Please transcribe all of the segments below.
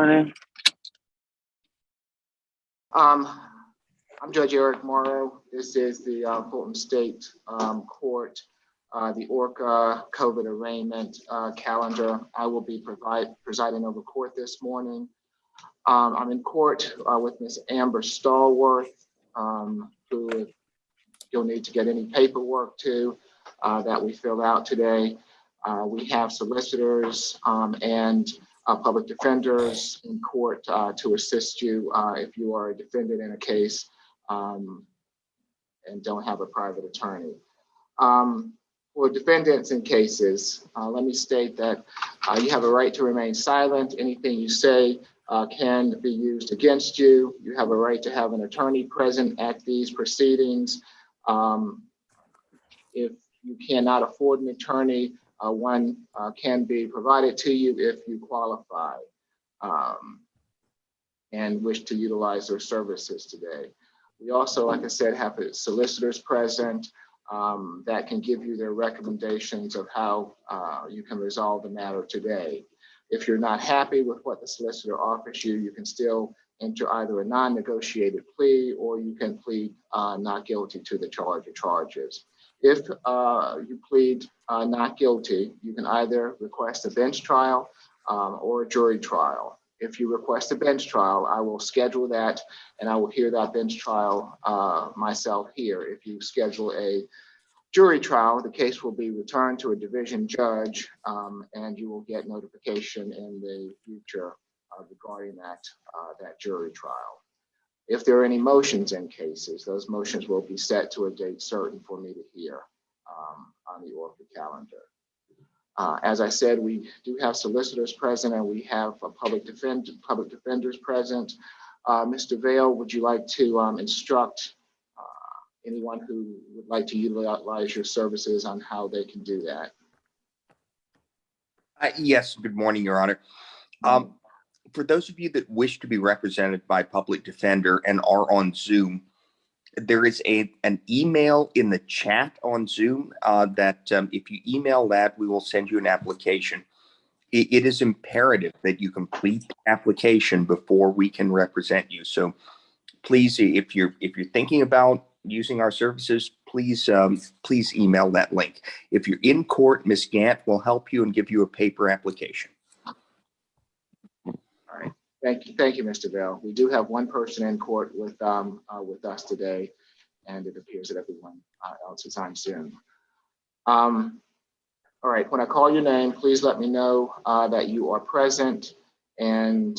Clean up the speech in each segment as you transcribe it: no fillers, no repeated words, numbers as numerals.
morning. I'm Judge Eric Morrow. This is the Fulton State Court, the Orca COVID arraignment calendar. I will be presiding over court this morning. I'm in court with Ms. Amber Stallworth, who, if you'll need to get any paperwork to that we fill out today. We have solicitors and public defenders in court to assist you if you are a defendant in a case and don't have a private attorney. For defendants in cases, let me state that you have a right to remain silent. Anything you say can be used against you. You have a right to have an attorney present at these proceedings. If you cannot afford an attorney, one can be provided to you if you qualify and wish to utilize their services today. We also, like I said, have solicitors present that can give you their recommendations of how you can resolve the matter today. If you're not happy with what the solicitor offers you, you can still enter either a non-negotiated plea or you can plead not guilty to the charge or charges. If you plead not guilty, you can either request a bench trial or a jury trial. If you request a bench trial, I will schedule that and I will hear that bench trial myself here. If you schedule a jury trial, the case will be returned to a division judge and you will get notification in the future regarding that jury trial. If there are any motions in cases, those motions will be set to a date certain for me to hear on the Orca calendar. As I said, we do have solicitors present and we have public defenders present. Mr. Vail, would you like to instruct anyone who would like to utilize your services on how they can do that? Yes, good morning, Your Honor. For those of you that wish to be represented by public defender and are on Zoom, there is an email in the chat on Zoom that if you email that, we will send you an application. It is imperative that you complete the application before we can represent you. So please, if you're thinking about using our services, please email that link. If you're in court, Ms. Gant will help you and give you a paper application. All right. Thank you, Mr. Bell. We do have one person in court with us today, and it appears that everyone else is on Zoom. All right. When I call your name, please let me know that you are present, and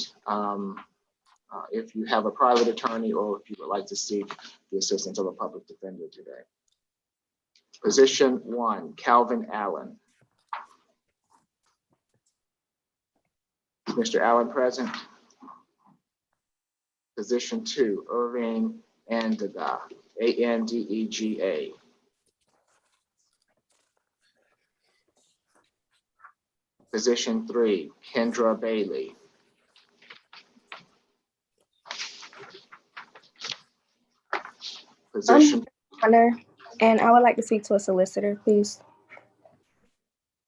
if you have a private attorney or if you would like to seek the assistance of a public defender today. Position 1, Calvin Allen. Is Mr. Allen present? Position 2, Irving Andega, A-N-D-E-G-A. Position 3, Kendra Bailey. Position Honor, and I would like to speak to a solicitor, please.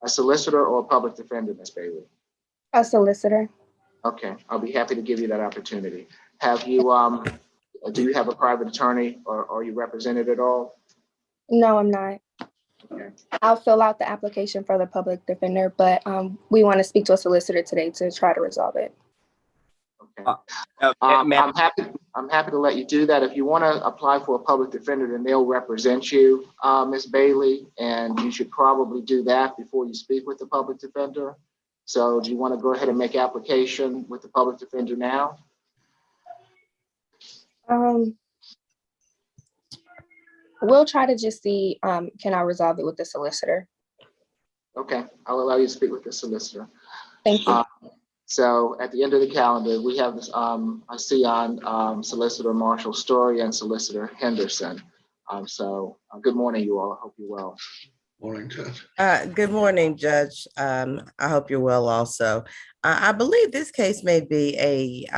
A solicitor or a public defender, Ms. Bailey? A solicitor. Okay, I'll be happy to give you that opportunity. Have you, do you have a private attorney or are you represented at all? No, I'm not. Okay. I'll fill out the application for the public defender, but we want to speak to a solicitor today to try to resolve it. Okay. I'm happy to let you do that. If you want to apply for a public defender, then they'll represent you, Ms. Bailey, and you should probably do that before you speak with the public defender. So do you want to go ahead and make application with the public defender now? We'll try to just see, can I resolve it with the solicitor? Okay, I'll allow you to speak with the solicitor. Thank you. So at the end of the calendar, we have this, I see on Solicitor Marshall Story and Solicitor Henderson. Good morning, you all. I hope you're well. Morning, Judge. Good morning, Judge. I hope you're well also. I believe this case may be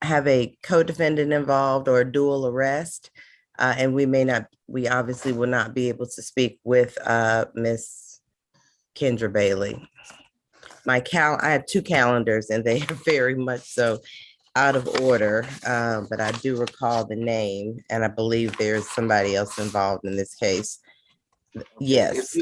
have a co-defendant involved or a dual arrest. And we obviously will not be able to speak with Ms. Kendra Bailey. I have two calendars and they are very much so out of order. But I do recall the name and I believe there's somebody else involved in this case. Yes.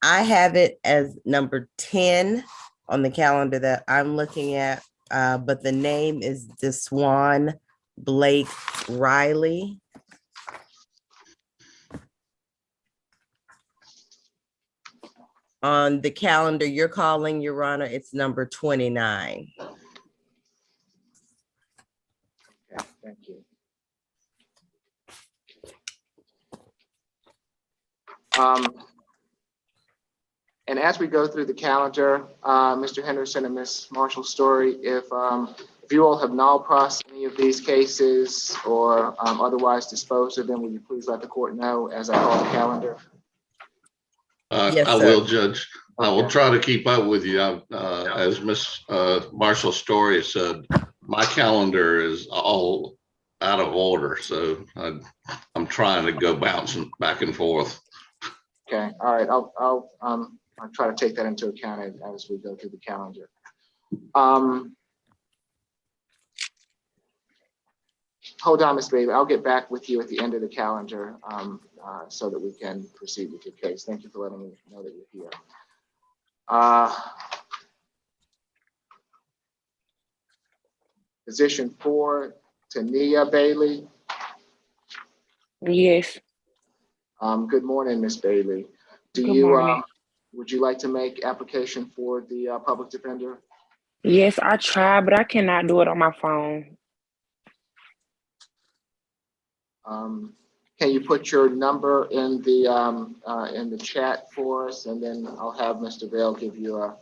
I have it as number 10 on the calendar that I'm looking at, but the name is Deswan Blake Riley. On the calendar you're calling, Your Honor, it's number 29. Okay, thank you. And as we go through the calendar, Mr. Henderson and Ms. Marshall-Story, if you all have null processed any of these cases or otherwise disposed of them, will you please let the court know as I call the calendar? Yes, I sir. will, Judge. I will Okay. try to keep up with you. As Ms. Marshall-Story said, my calendar is all out of order, so I'm trying to go bouncing back and forth. Okay, all right, I'll try to take that into account as we go through the calendar. Hold on, Ms. Bailey. I'll get back with you at the end of the calendar so that we can proceed with your case. Thank you for letting me know that you're here. Position 4, Tania Bailey. Yes. Good morning, Ms. Bailey. Good morning. Would you like to make application for the public defender? Yes, I tried, but I cannot do it on my phone. Can you put your number in the chat for us, and then I'll have Mr. Vail give you a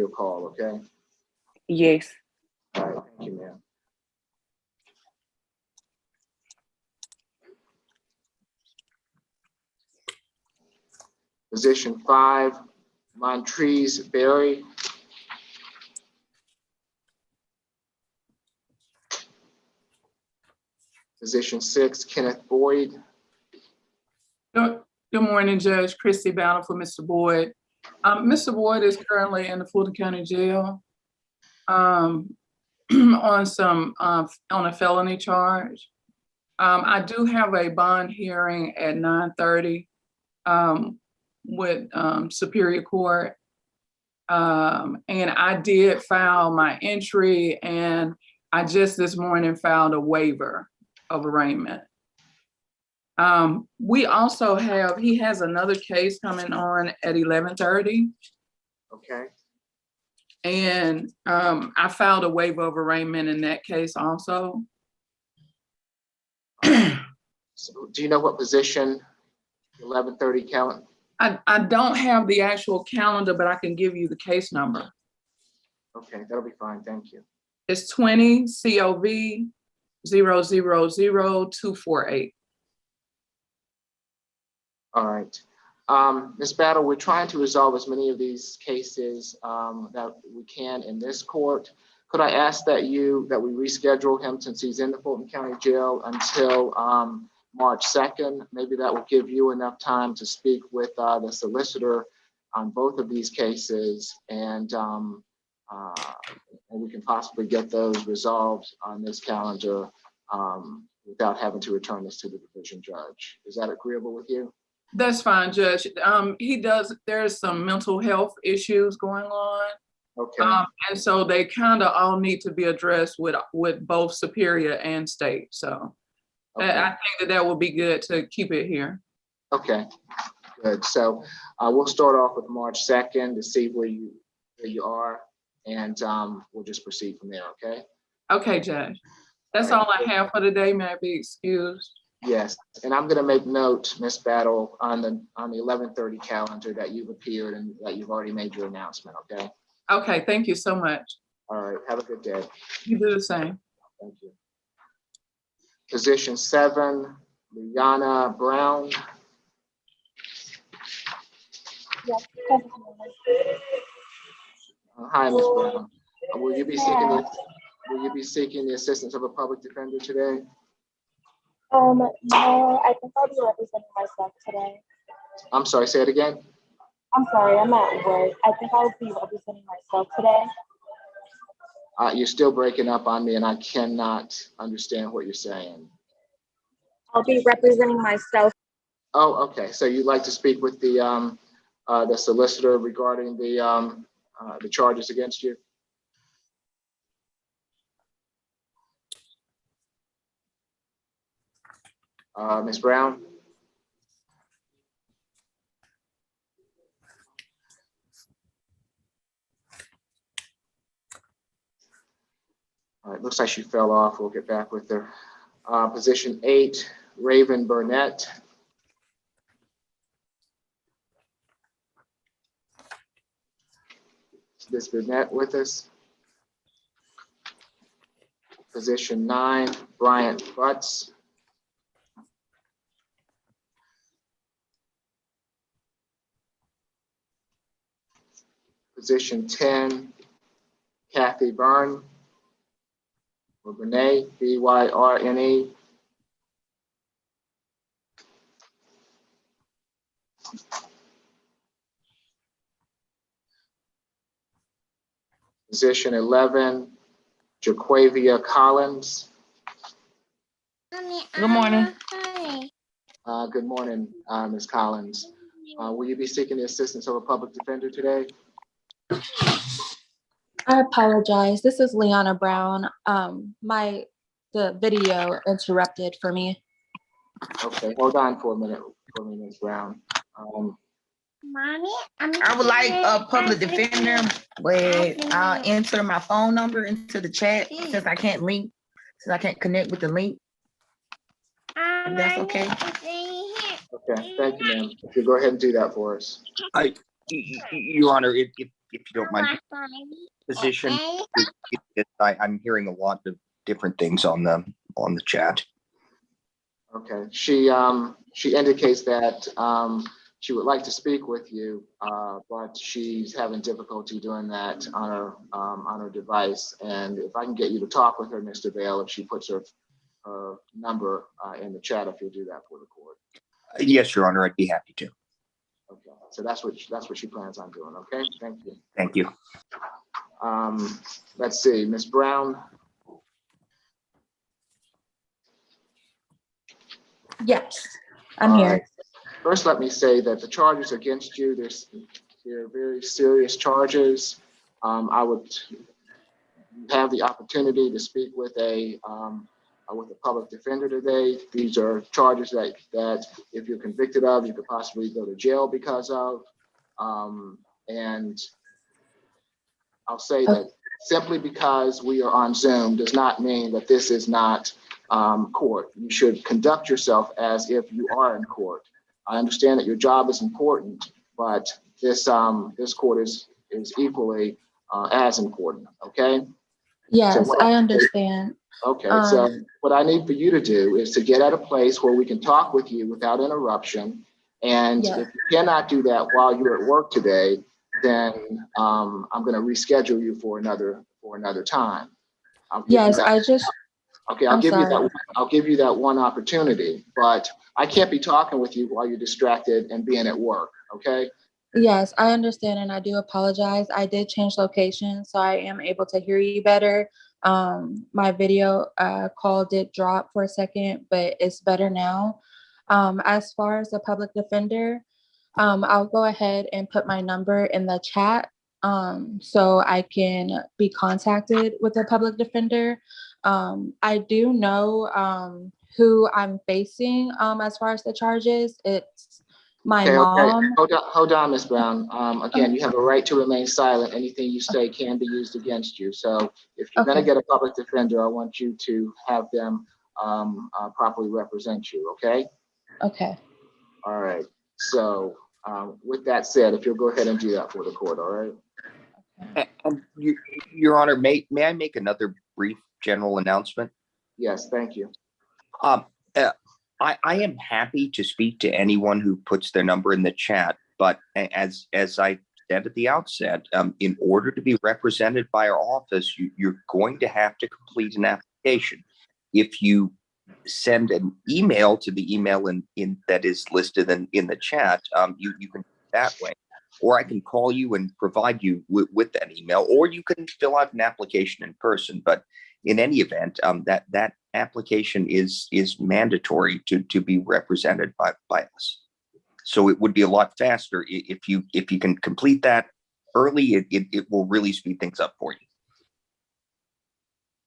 call, okay? Yes. All right, thank you, ma'am. Position 5, Montrese Berry. Position 6, Kenneth Boyd. Good morning, Judge Christy Battle for Mr. Boyd. Mr. Boyd is currently in the Fulton County Jail on a felony charge. I do have a bond hearing at 9:30 with Superior Court. And I did file my entry, and I just this morning filed a waiver of arraignment. We also he has another case coming on at 11:30. Okay. And I filed a waiver of arraignment in that case also. So do you know what position 11:30 calendar? I don't have the actual calendar, but I can give you the case number. Okay, that'll be fine. Thank you. It's 20 COV 000248. All right. Ms. Battle, we're trying to resolve as many of these cases that we can in this court. Could I ask that we reschedule him, since he's in the Fulton County Jail, until March 2nd? Maybe that will give you enough time to speak with the solicitor on both of these cases, and we can possibly get those resolved on this calendar without having to return this to the division judge. Is that agreeable with you? That's fine, Judge. There's some mental health issues going on. Okay. And so they kind of all need to be addressed with both Superior and State. So Okay. I think that will be good to keep it here. Okay, good. So we'll start off with March 2nd to see where you are, and we'll just proceed from there, okay? Okay, Judge. That's all I have for today. May I be excused? Yes, and I'm gonna make note, Ms. Battle, on the 11:30 calendar that you've appeared and that you've already made your announcement, okay? Okay, thank you so much. All right, have a good day. You do the same. Thank you. Position 7, Liana Brown. Yes. Hi, Ms. Brown. Will you be seeking the assistance of a public defender today? No, I think I'll be representing myself today. I'm sorry, say it again. I'm sorry, I'm at work. I think I'll be representing myself today. You're still breaking up on me and I cannot understand what you're saying. I'll be representing myself. Oh, okay. So you'd like to speak with the solicitor regarding the charges against you? Ms. Brown? All right, looks like she fell off. We'll get back with her. Position 8, Raven Burnett. Is Ms. Burnett with us? Position 9, Bryant Butts. Position 10, Kathy Byrne, or Byrne, B-Y-R-N-E. Position 11, Jaquavia Collins. Good morning. Good morning, Ms. Collins. Will you be seeking the assistance of a public defender today? I apologize. This is Liana Brown. The video interrupted for me. Okay, hold on for a minute, Ms. Brown. I would like a public defender, but I'll enter my phone number into the chat since I can't connect with the link. If that's okay. Okay, thank you, ma'am. If you go ahead and do that for us. Your Honor, if you don't mind, position. I'm hearing a lot of different things on the chat. Okay, she indicates that she would like to speak with you, but she's having difficulty doing that on her device. And if I can get you to talk with her, Mr. Vale, if she puts her number in the chat, if you'll do that for the court. Yes, Your Honor, I'd be happy to. Okay, so that's what she plans on doing. Okay, thank you. Thank you. Let's see, Ms. Brown. Yes, I'm here. Right. First, let me say that the charges against you, they're very serious charges. I would have the opportunity to speak with a public defender today. These are charges that if you're convicted of, you could possibly go to jail because of. And I'll say that simply because we are on Zoom does not mean that this is not court. You should conduct yourself as if you are in court. I understand that your job is important, but this court is equally as important. Okay. Yes, So I understand. Okay. So what I need for you to do is to get at a place where we can talk with you without interruption. And if you cannot do that while you're at work today, then I'm going to reschedule you for another time. Yes, Okay, I'll give you that one opportunity, but I can't be talking with you while you're distracted and being at work, okay? Yes, I understand, and I do apologize. I did change location, so I am able to hear you better. My video call did drop for a second, but it's better now. As far as the public defender, I'll go ahead and put my number in the chat so I can be contacted with a public defender. I do know who I'm facing as far as the charges. It's my mom. Okay. Hold on, Ms. Brown. Again, you have a right to remain silent. Anything you say can be used against you. So if you're going to get a public defender, I want you to have them properly represent you, okay? Okay. All right. So with that said, if you'll go ahead and do that for the court, all right? Your Honor, may I make another brief general announcement? Yes, thank you. I am happy to speak to anyone who puts their number in the chat, but as I said at the outset, in order to be represented by our office, you're going to have to complete an application. If you send an email to the email in that is listed in the chat, you can do it that way. or I can call you and provide you with that email, or you can fill out an application in person. But in any event, that application is mandatory to be represented by us. So it would be a lot faster if you can complete that early. It will really speed things up for you.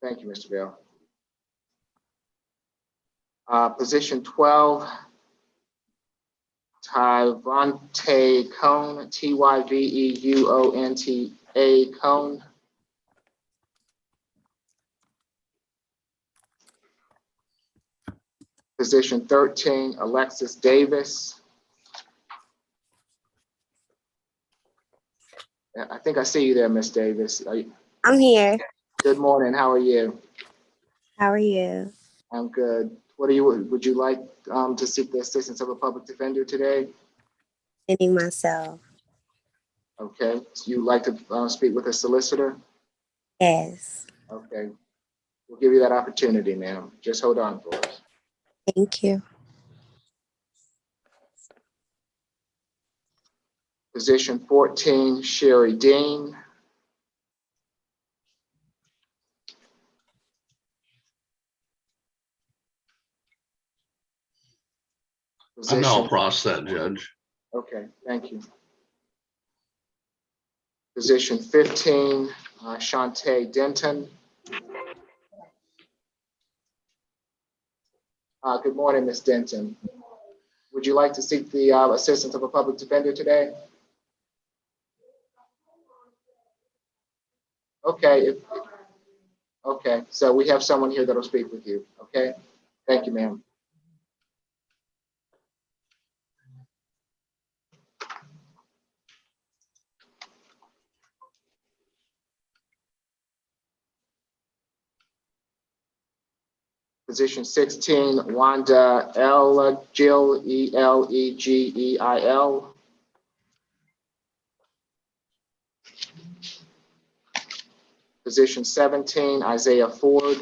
Thank you, Mr. Bell. Position 12, Tyvonte Cone, Tyveuonta Cone. Position 13, Alexis Davis. I think I see you there, Miss Davis. I'm here. Good morning. How are you? How are you? I'm good. Would you like to seek the assistance of a public defender today? Defending myself. Okay. So you'd like to speak with a solicitor? Yes. Okay. We'll give you that opportunity, ma'am. Just hold on for us. Thank you. Position 14, Sherry Dean. I'm all across that, Judge. Okay, thank you. Position 15, Shantae Denton. Good morning, Ms. Denton. Would you like to seek the assistance of a public defender today? Okay, okay, so we have someone here that'll speak with you, okay? Thank you, ma'am. Position 16, Wanda Elegeil, Elegeil. Position 17, Isaiah Ford.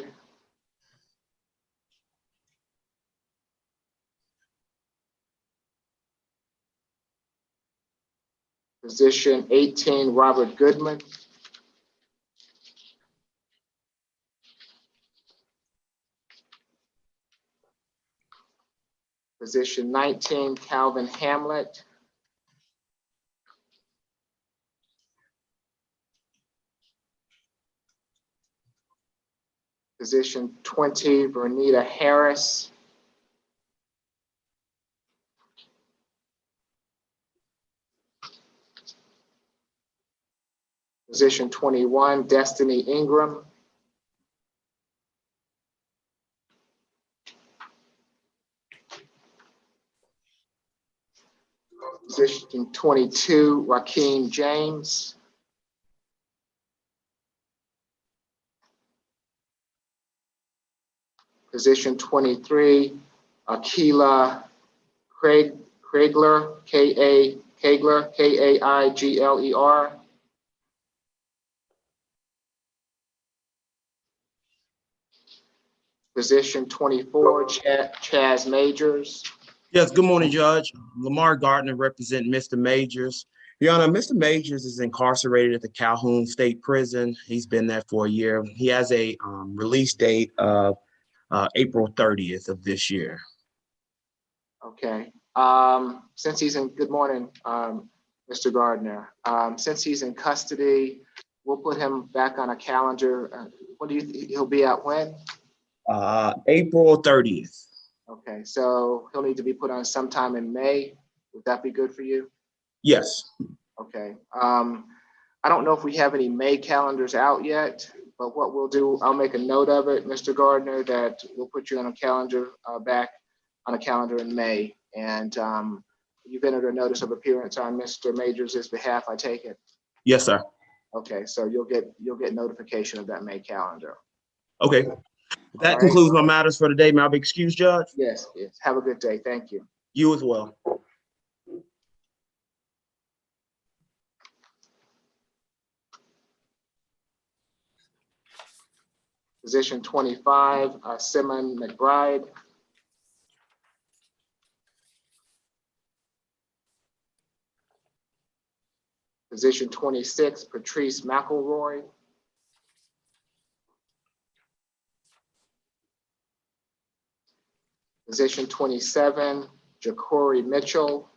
Position 18, Robert Goodman. Position 19, Calvin Hamlet. Position 20, Vernita Harris. Position 21, Destiny Ingram. Position 22, Rakeem James. Position 23, Akila Kaigler, Kaigler, Kaigler. Position 24, Chaz Majors. Yes, good morning, Judge. Lamar Gardner representing Mr. Majors. Your Honor, Mr. Majors is incarcerated at the Calhoun State Prison. He's been there for a year. He has a release date of April 30th of this year. Okay. Since he's in, good morning, Mr. Gardner. Since he's in custody, we'll put him back on a calendar. What do you think he'll be out when? April 30th. Okay, so he'll need to be put on sometime in May. Would that be good for you? Yes. Okay. I don't know if we have any May calendars out yet, but what we'll do, I'll make a note of it, Mr. Gardner, that we'll put you on a calendar back on a calendar in May. And you've entered a notice of appearance on Mr. Majors' behalf, I take it? Yes, sir. Okay, so you'll get notification of that May calendar. Okay. That concludes my matters for today. May I be excused, Judge? Yes, yes. Have a good day. Thank you. You as well. Position 25, Simon McBride. Position 26, Patrice McElroy. Position 27, Ja'Cory Mitchell.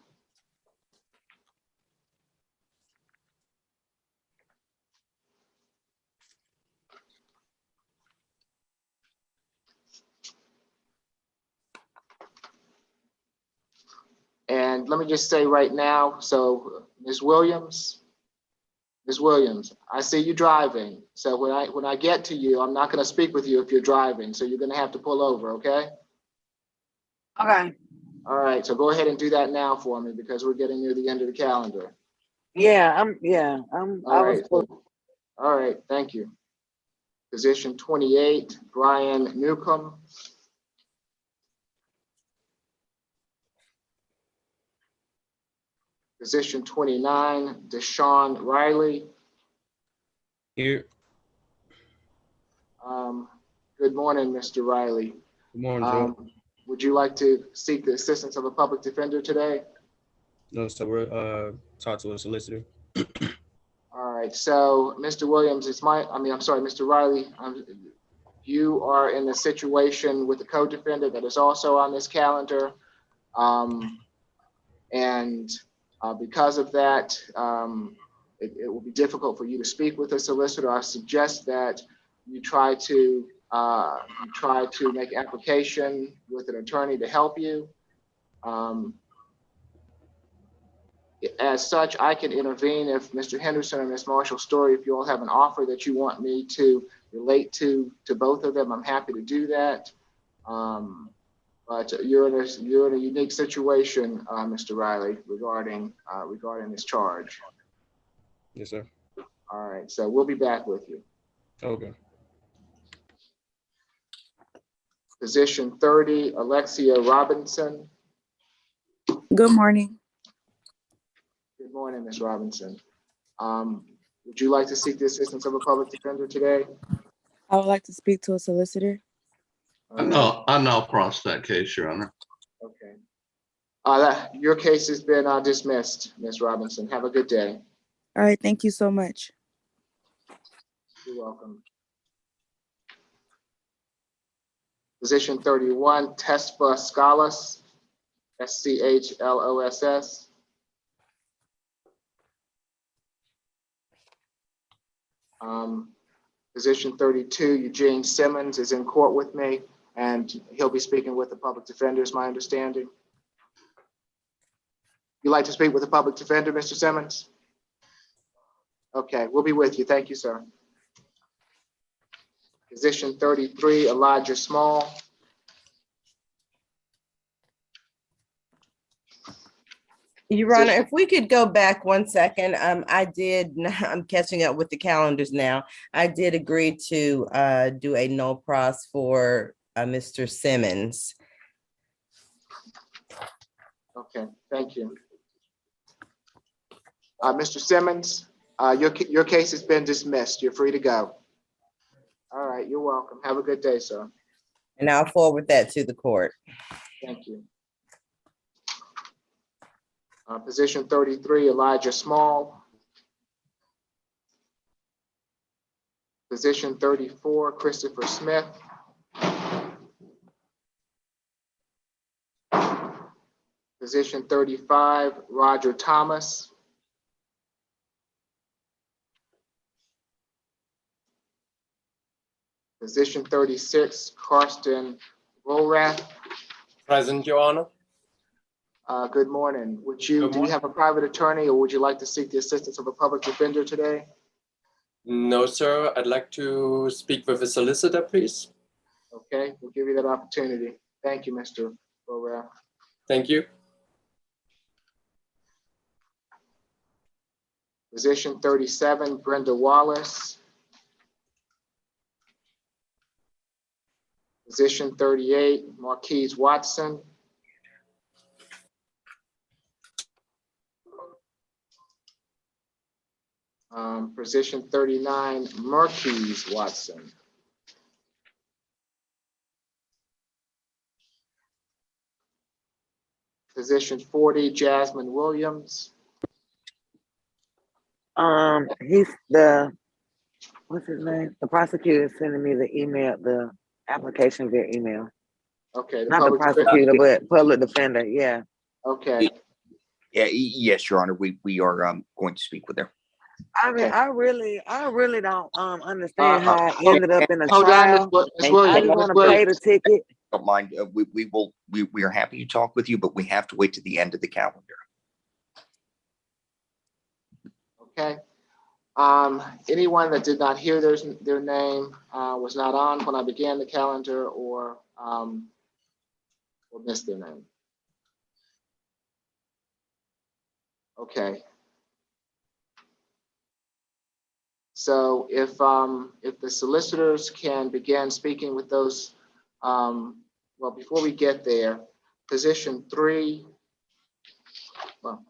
And let me just say right now, so Ms. Williams, I see you driving. So when I get to you, I'm not going to speak with you if you're driving. So you're going to have to pull over, okay? Okay. All right. So go ahead and do that now for me because we're getting near the end of the calendar. All right. All right. Thank you. Position 28, Brian Newcomb. Position 29, Deshaun Riley. Here. Good morning, Mr. Riley. Good morning, Joe. Would you like to seek the assistance of a public defender today? No, so we're talk to a solicitor. All right, so Mr. Williams, Mr. Riley, you are in a situation with a co-defendant that is also on this calendar. Because of that, it will be difficult for you to speak with a solicitor. I suggest that you try to make application with an attorney to help you. As such, I can intervene if Mr. Henderson and Ms. Marshall-Story, if you all have an offer that you want me to relate to both of them, I'm happy to do that. But you're in a unique situation, Mr. Riley, regarding this charge. Yes, sir. All right, so we'll be back with you. Okay. Position 30, Alexia Robinson. Good morning. Good morning, Ms. Robinson. Would you like to seek the assistance of a public defender today? I would like to speak to a solicitor. I know across that case, Your Honor. Okay. Your case has been dismissed, Ms. Robinson. Have a good day. All right, thank you so much. You're welcome. Position 31, Tespa Scalos, SCHLOSS. Position 32, Eugene Simmons is in court with me, and he'll be speaking with the public defender, is my understanding. You'd like to speak with the public defender, Mr. Simmons? Okay, we'll be with you. Thank you, sir. Position 33, Elijah Small. Your Honor, if we could go back 1 second, I'm catching up with the calendars now. I did agree to do a no pros for Mr. Simmons. Okay, thank you. Mr. Simmons, your case has been dismissed. You're free to go. All right, you're welcome. Have a good day, sir. And I'll forward that to the court. Thank you. Position 33, Elijah Small. Position 34, Christopher Smith. Position 35, Roger Thomas. Position 36, Karsten Volrath. Present, Your Honor. Good morning. Do you have a private attorney, or would you like to seek the assistance of a public defender today? No, sir. I'd like to speak with a solicitor, please. Okay, we'll give you that opportunity. Thank you, Mr. Volrath. Thank you. Position 37, Brenda Wallace. Position 38, Marquise Watson. Position 39, Marquise Watson. Position 40, Jasmine Williams. He's the, what's his name? The prosecutor is sending me the email, the application via email. Okay. Not the prosecutor, but public defender. Yeah. Okay. Yeah, yes, Your Honor, we are going to speak with her. I mean, Okay. I really don't understand how I ended up in a Hold on, trial. Ms. I Williams. just want to pay the ticket. Don't mind, we are happy to talk with you, but we have to wait to the end of the calendar. Okay. Anyone that did not hear their name was not on when I began the calendar or missed their name. Okay. So if the solicitors can begin speaking with those, well, before we get there, position 3. Well,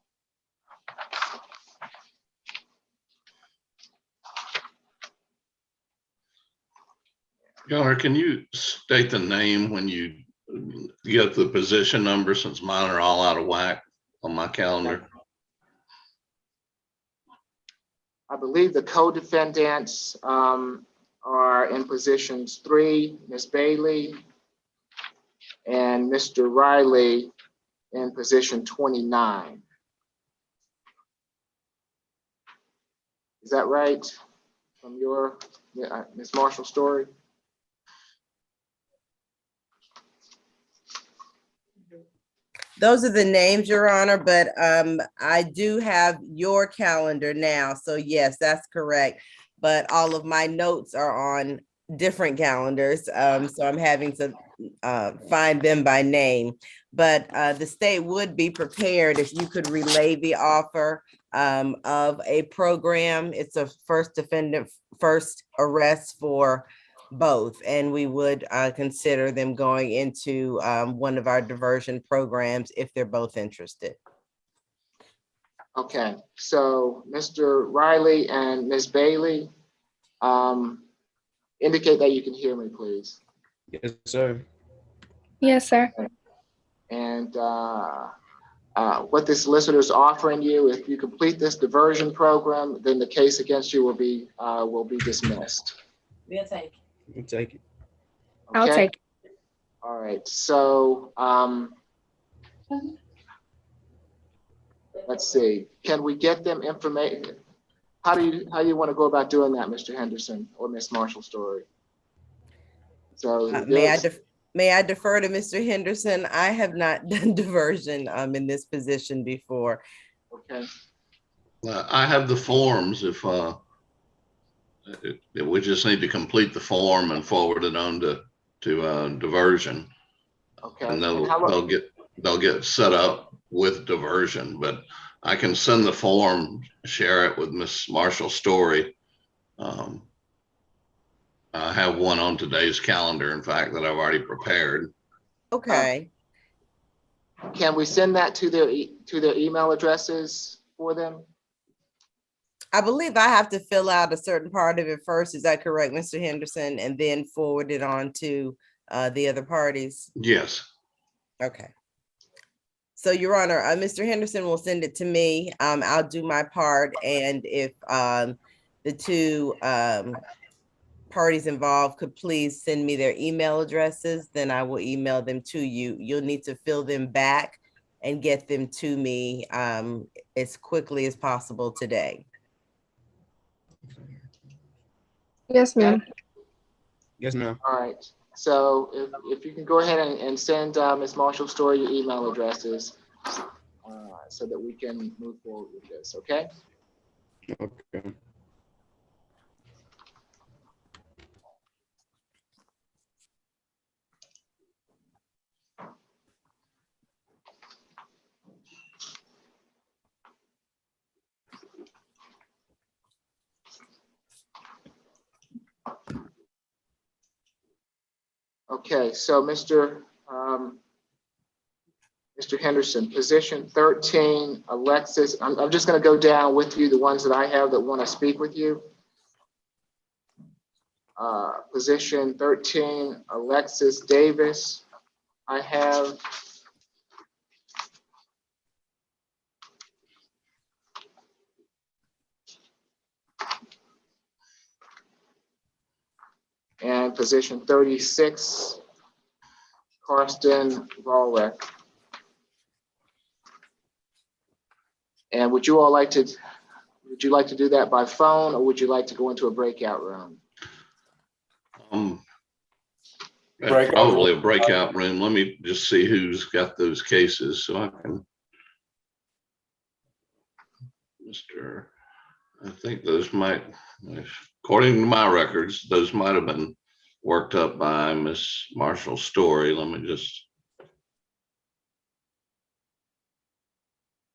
Your Honor, can you state the name when you get the position number, since mine are all out of whack on my calendar? I believe the co-defendants are in positions 3, Ms. Bailey and Mr. Riley in position 29. Is that right from your Ms. Marshall story? Those are the names, Your Honor, but I do have your calendar now. So yes, that's correct. But all of my notes are on different calendars. So I'm having to find them by name. But the state would be prepared if you could relay the offer of a program. It's a first defendant, first arrest for both, and we would consider them going into one of our diversion programs if they're both interested. Okay, so Mr. Riley and Ms. Bailey, indicate that you can hear me, please. Yes, sir. Yes, sir. And what the solicitor is offering you, if you complete this diversion program, then the case against you will be dismissed. We'll take it. You take it. Okay? I'll take it. All right, so let's see. Can we get them information? How do you want to go about doing that, Mr. Henderson or Ms. Marshall Story? So may I defer to Mr. Henderson? I have not done diversion in this position before. Okay. I have the forms. If we just need to complete the form and forward it on to diversion. Okay. And they'll get set up with diversion, but I can send the form, share it with Miss Marshall Story. I have one on today's calendar, in fact, that I've already prepared. Okay. Can we send that to their email addresses for them? I believe I have to fill out a certain part of it first. Is that correct, Mr. Henderson? And then forward it on to the other parties? Yes. Okay. So, Your Honor, Mr. Henderson will send it to me. I'll do my part. And if the two parties involved could please send me their email addresses, then I will email them to you. You'll need to fill them back and get them to me as quickly as possible today. Yes, ma'am. Yes, ma'am. All right. So if you can go ahead and send Ms. Marshall Story your email addresses so that we can move forward with this, okay? Okay. Okay, so Mr. Henderson, position 13, Alexis, I'm just going to go down with you, the ones that I have that want to speak with you. Position 13, Alexis Davis, I have. And position 36, Karsten Volrek. And would you like to do that by phone, or would you like to go into a breakout room? Probably a breakout room. Let me just see who's got those cases so I can. I think those might, according to my records, those might have been worked up by Miss Marshall Story. Let me just.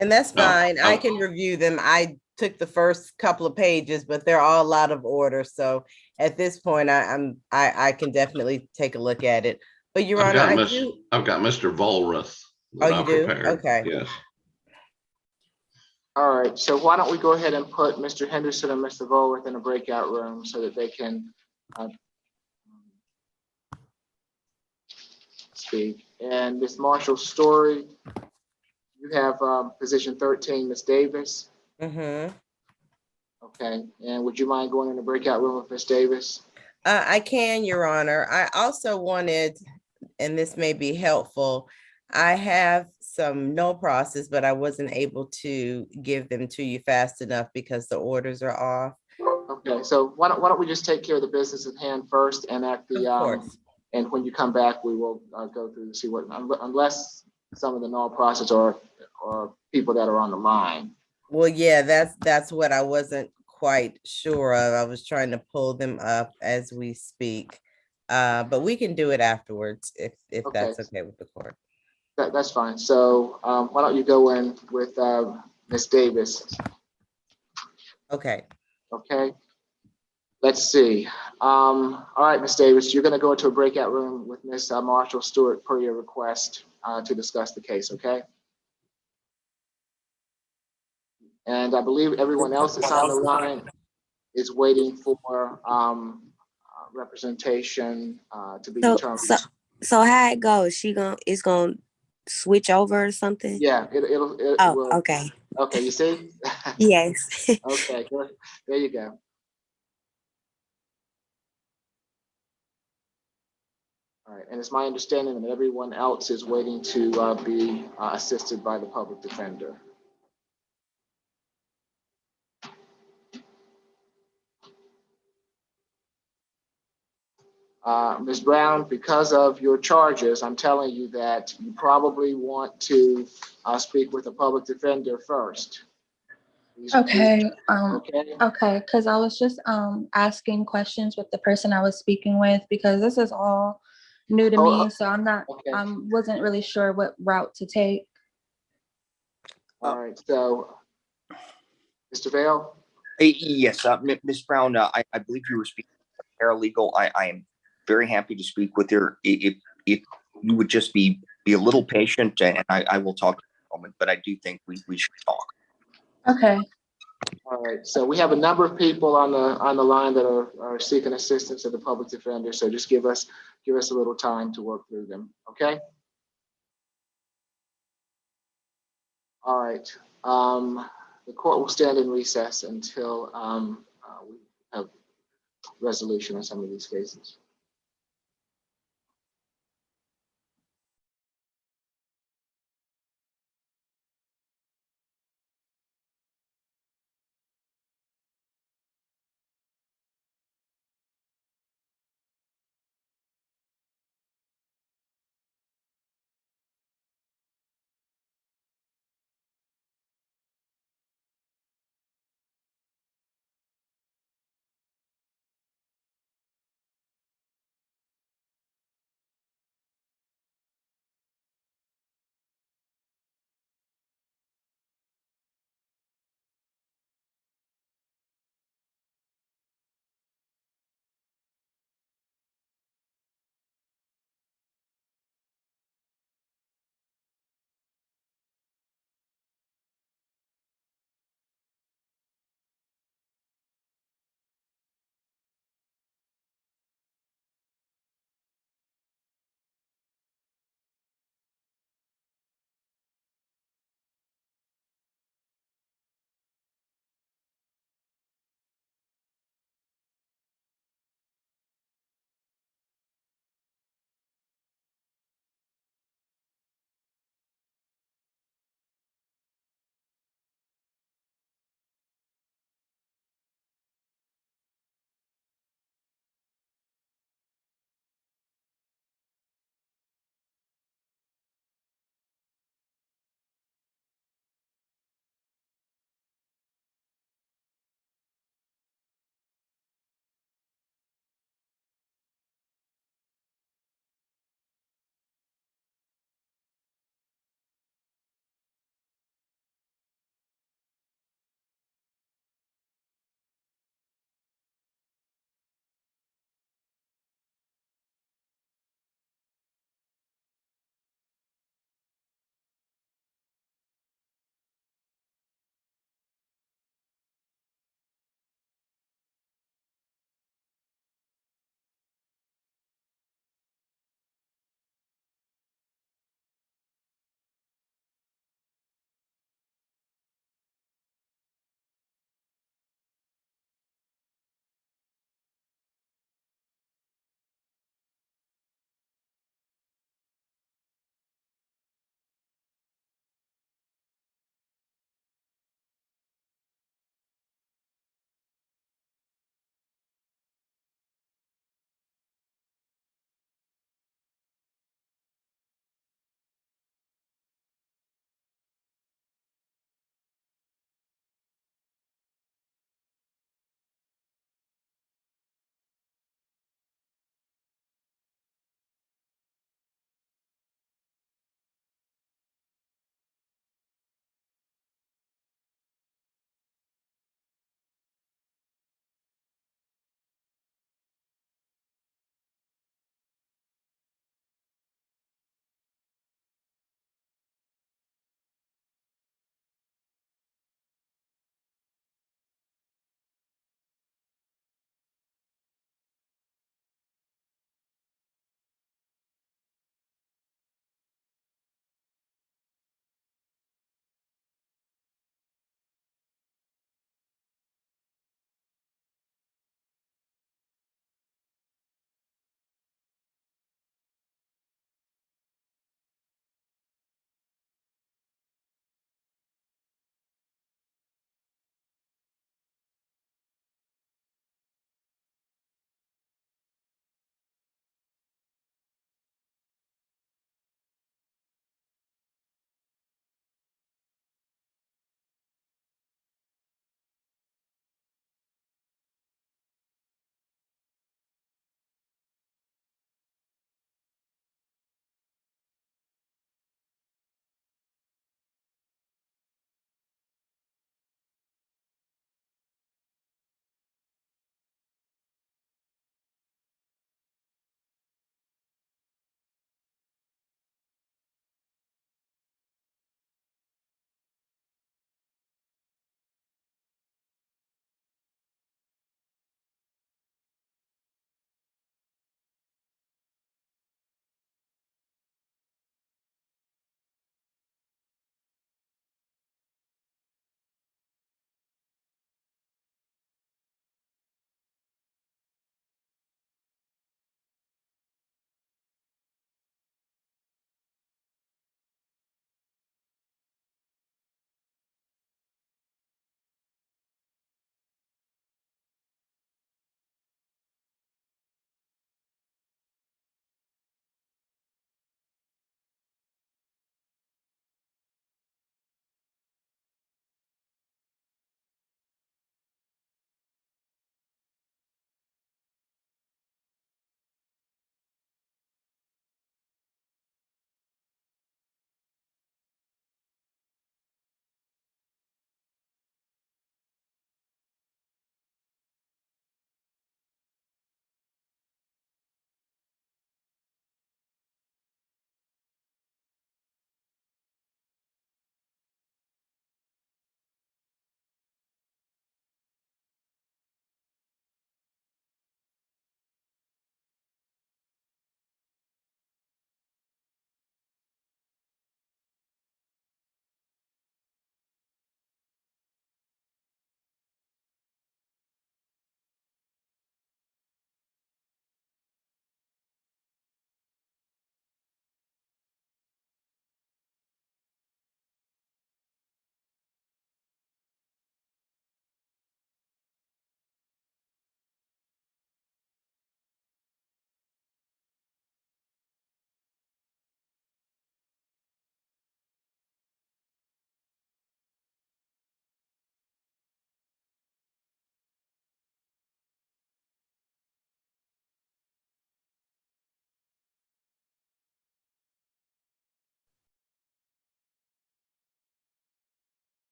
And that's fine. I can review them. I took the first couple of pages, but they're all out of order. So at this point, I can definitely take a look at it. But Your Honor, I've got Mr. Volrath. Oh, you do? Prepared. Okay. Yes. All right. So why don't we go ahead and put Mr. Henderson and Mr. Volrath in a breakout room so that they can speak. And Ms. Marshall Story, you have position 13, Ms. Davis. Mm-hmm. Okay. And would you mind going in the breakout room with Ms. Davis? I can, Your Honor. I also wanted, and this may be helpful, I have some no process, but I wasn't able to give them to you fast enough because the orders are off. Okay, so why don't we just take care of the business at hand first, and at the and when you come back, we will go through to see what, unless some of the null process or people that are on the line. Well, yeah, that's what I wasn't quite sure of. I was trying to pull them up as we speak, but we can do it afterwards if that's okay with the court. That's fine. So why don't you go in with Ms. Davis? Okay. Okay. Let's see. All right, Ms. Davis, you're going to go into a breakout room with Ms. Marshall Stewart per your request to discuss the case, okay? And I believe everyone else that's on the line is waiting for representation to be determined. So how it goes? It's gonna switch over or something? Yeah, it will. Okay. Okay, you see? Yes. Okay, good. There you go. All right, and it's my understanding that everyone else is waiting to be assisted by the public defender. Ms. Brown, because of your charges, I'm telling you that you probably want to speak with a public defender first. Okay. Okay. Because I was just asking questions with the person I was speaking with, because this is all new to me, so wasn't really sure what route to take. All right. So, Mr. Vale. Yes, Ms. Brown, I believe you were speaking with a paralegal. I am very happy to speak with her. If you would just be a little patient, and I will talk in a moment, but I do think we should talk. Okay. All right. So we have a number of people on the line that are seeking assistance of the public defender. So just give us a little time to work through them. Okay. All right. The court will stand in recess until we have resolution on some of these cases.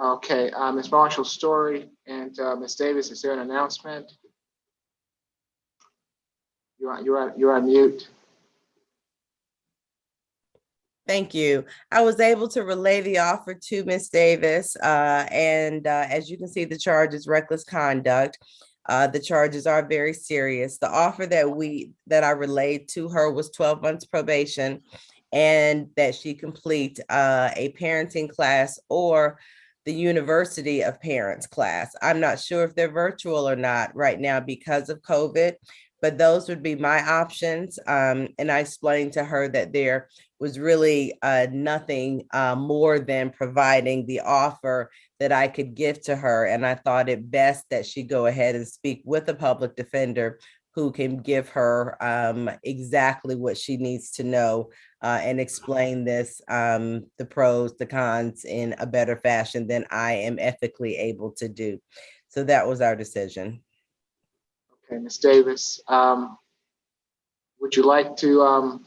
Okay, Ms. Marshall Story and Ms. Davis, is there an announcement? You're on mute. Thank you. I was able to relay the offer to Ms. Davis, and as you can see, the charge is reckless conduct. The charges are very serious. The offer that I relayed to her was 12 months probation, and that she complete a parenting class or the University of Parents class. I'm not sure if they're virtual or not right now because of COVID, but those would be my options. And I explained to her that there was really nothing more than providing the offer that I could give to her. And I thought it best that she go ahead and speak with a public defender who can give her exactly what she needs to know and explain this, the pros, the cons in a better fashion than I am ethically able to do. So that was our decision. Okay, Ms. Davis, would you like to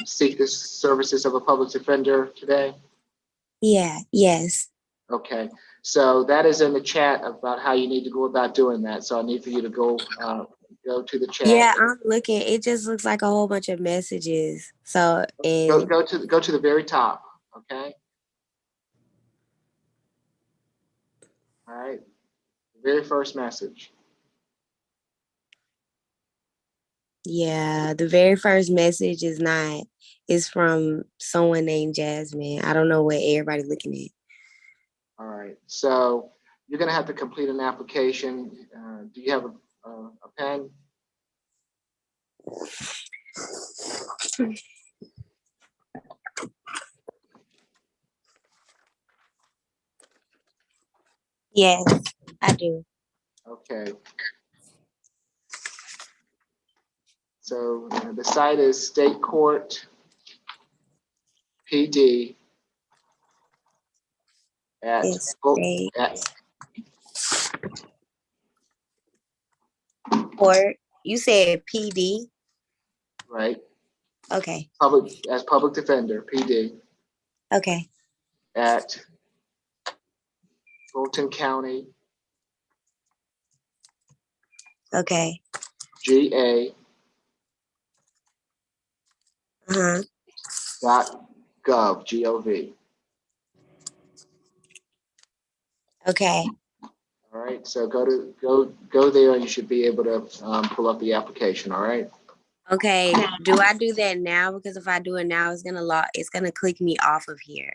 seek the services of a public defender today? Yeah, yes. Okay, so that is in the chat about how you need to go about doing that. So I need for you to go to the chat. Yeah, I'm looking. It just looks like a whole bunch of messages. So and Go to the very top. Okay. All right. The very first message. yeah, the very first message is from someone named Jasmine. I don't know what everybody looking at. All right. So you're gonna have to complete an application. Do you have a pen? Yes, I do. Okay. So the site is State Court PD at Or you said PD. right. Okay. Public defender PD Okay. at Fulton County Okay. GA .gov GOV. Okay. All right. So go there, and you should be able to pull up the application. All right. Okay. Do I do that now? Because if I do it now, it's gonna click me off of here.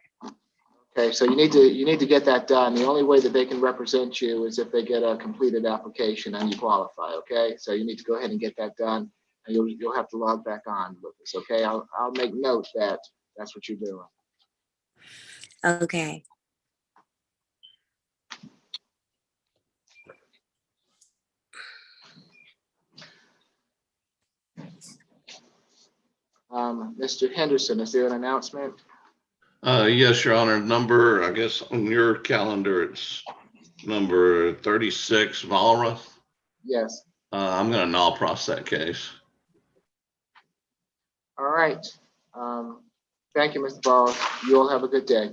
Okay, so you need to get that done. The only way that they can represent you is if they get a completed application and you qualify. Okay, so you need to go ahead and get that done, and you'll have to log back on with us. Okay, I'll make note that that's what you're doing. Okay. Mr. Henderson, is there an announcement? Yes, Your Honor. Number, I guess on your calendar, it's number 36, Valra. Yes. I'm going to null process that case. All right. Thank you, Mr. Ball. You all have a good day.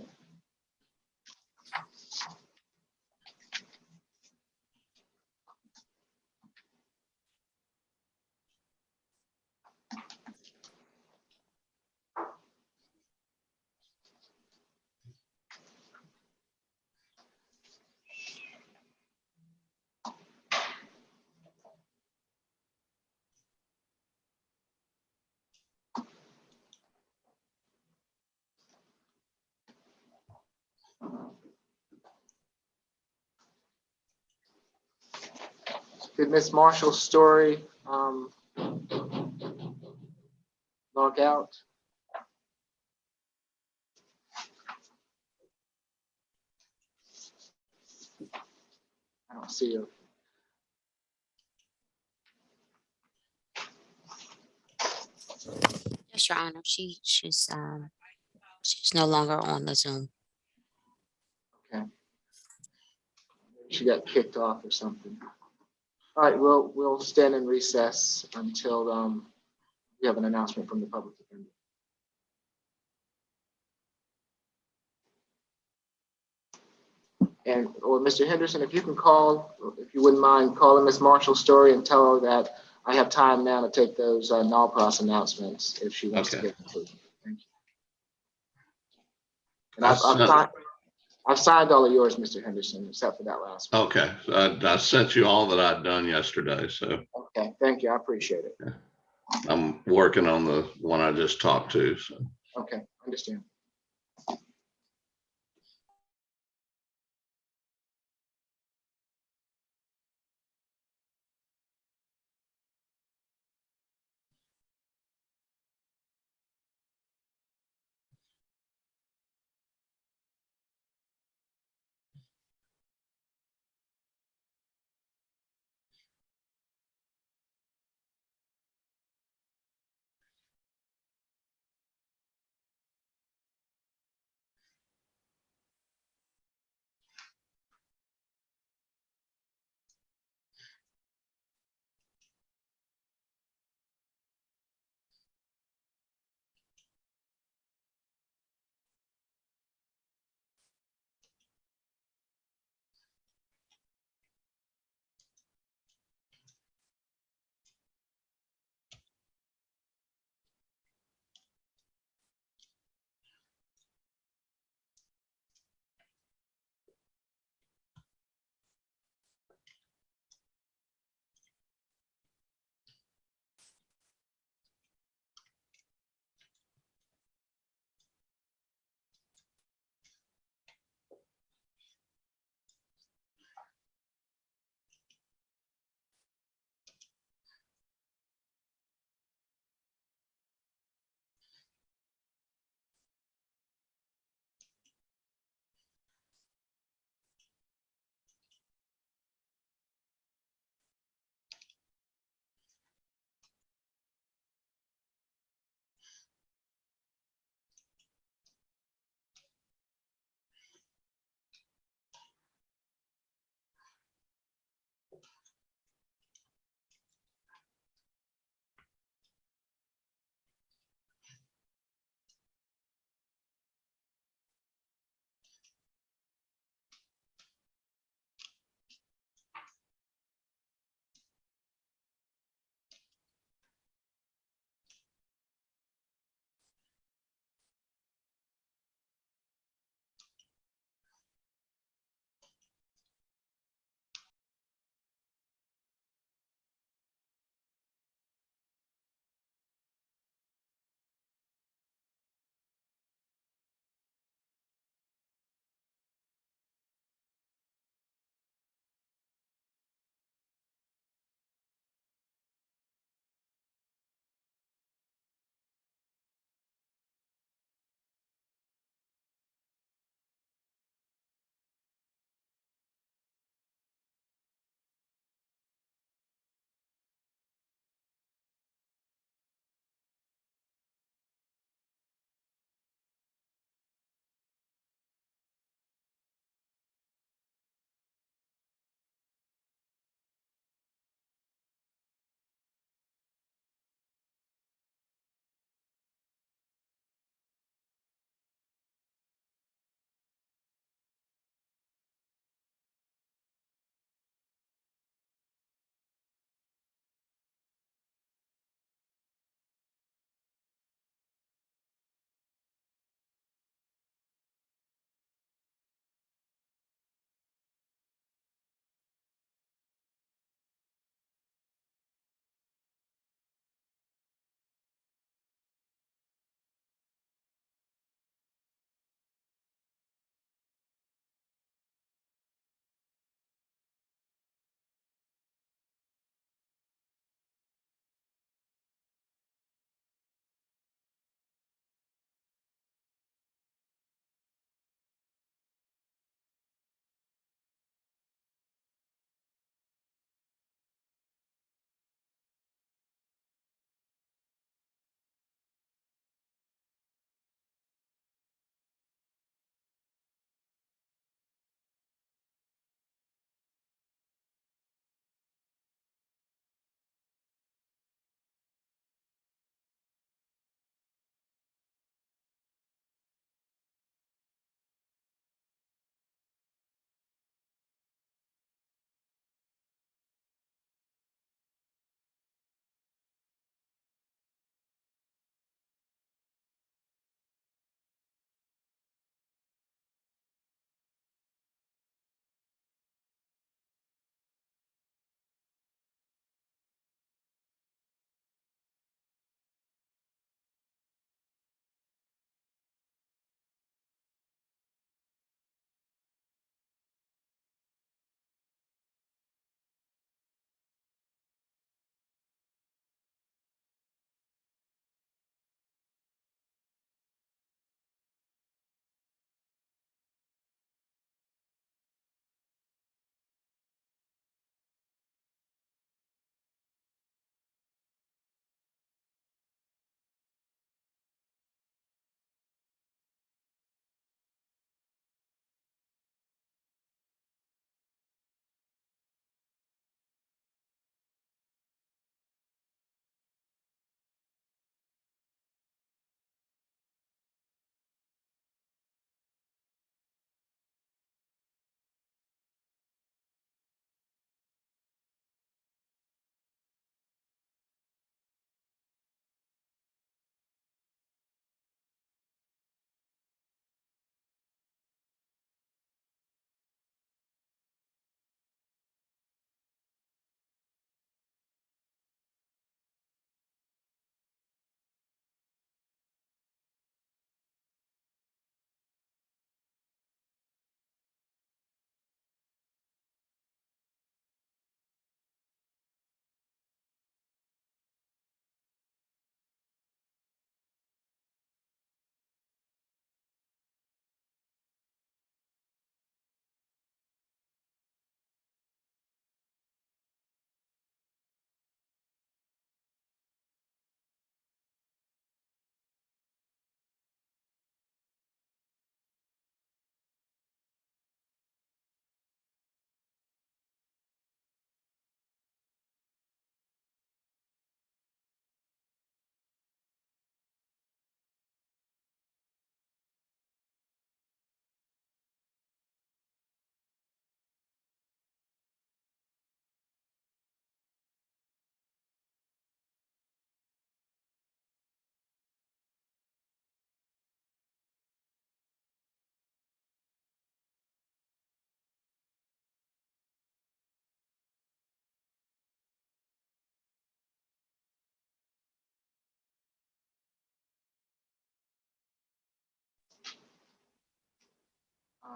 Did Miss Marshall's story log out? I don't see her. Yes, Your Honor. She's no longer on the Zoom. Okay. She got kicked off or something. All right, we'll stand in recess until we have an announcement from the public defender. And, or Mr. Henderson, if you can call, if you wouldn't mind calling Ms. Marshall's story and tell her that I have time now to take those NALPROS announcements if she wants to Okay. get them to me. Thank you. And I've signed all of yours, Mr. Henderson, except for that last one. Okay, so I sent you all that I'd done yesterday, so Okay, thank you. I appreciate it. I'm working on the one I just talked to, so. Okay, understand.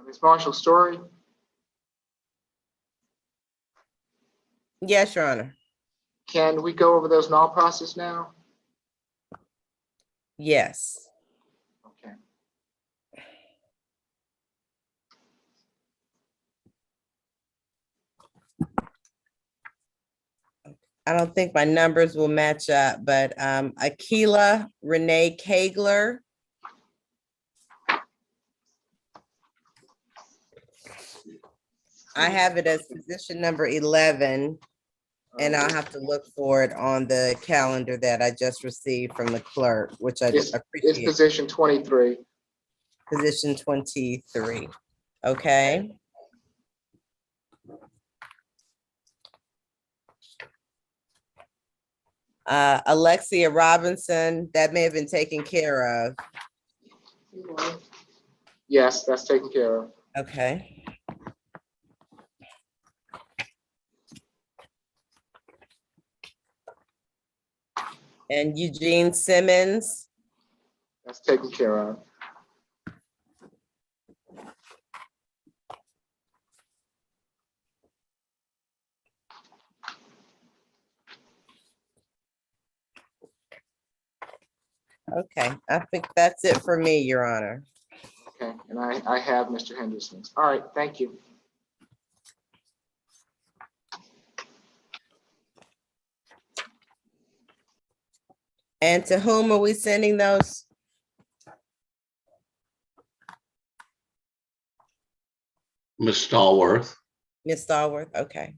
Ms. Marshall Story, Yes, Your Honor. can we go over those null process now? Yes. Okay. I don't think my numbers will match up, but Akila Renee Kagler. I have it as position number 11, and I'll have to look for it on the calendar that I just received from the clerk, which I It's appreciate. position 23. Position 23. Okay. Alexia Robinson, that may have been taken care of. Yes, that's taken care of. Okay. And Eugene Simmons. That's taken care of. Okay, I think that's it for me, Your Honor. Okay, and I have Mr. Henderson's. All right, thank you. And to whom are we sending those? Ms. Stallworth. Ms. Stallworth, okay.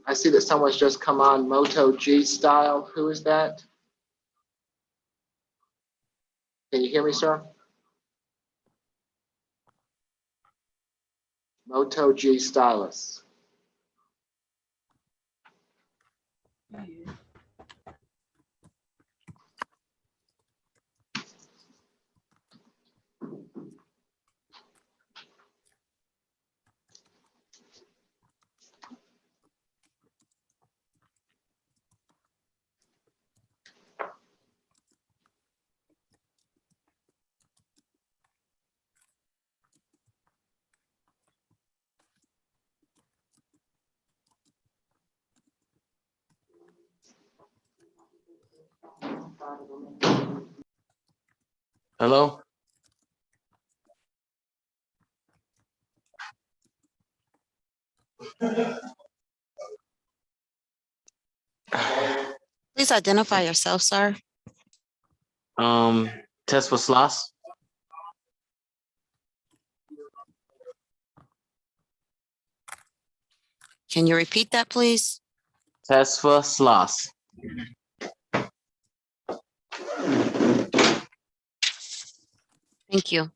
I see that someone's just come on, Moto G Style. Who is that? Can you hear me, sir? Moto G Stylus. Hello? Please identify yourself, sir. Test for slots. Can you repeat that, please? Test for slots. Thank you.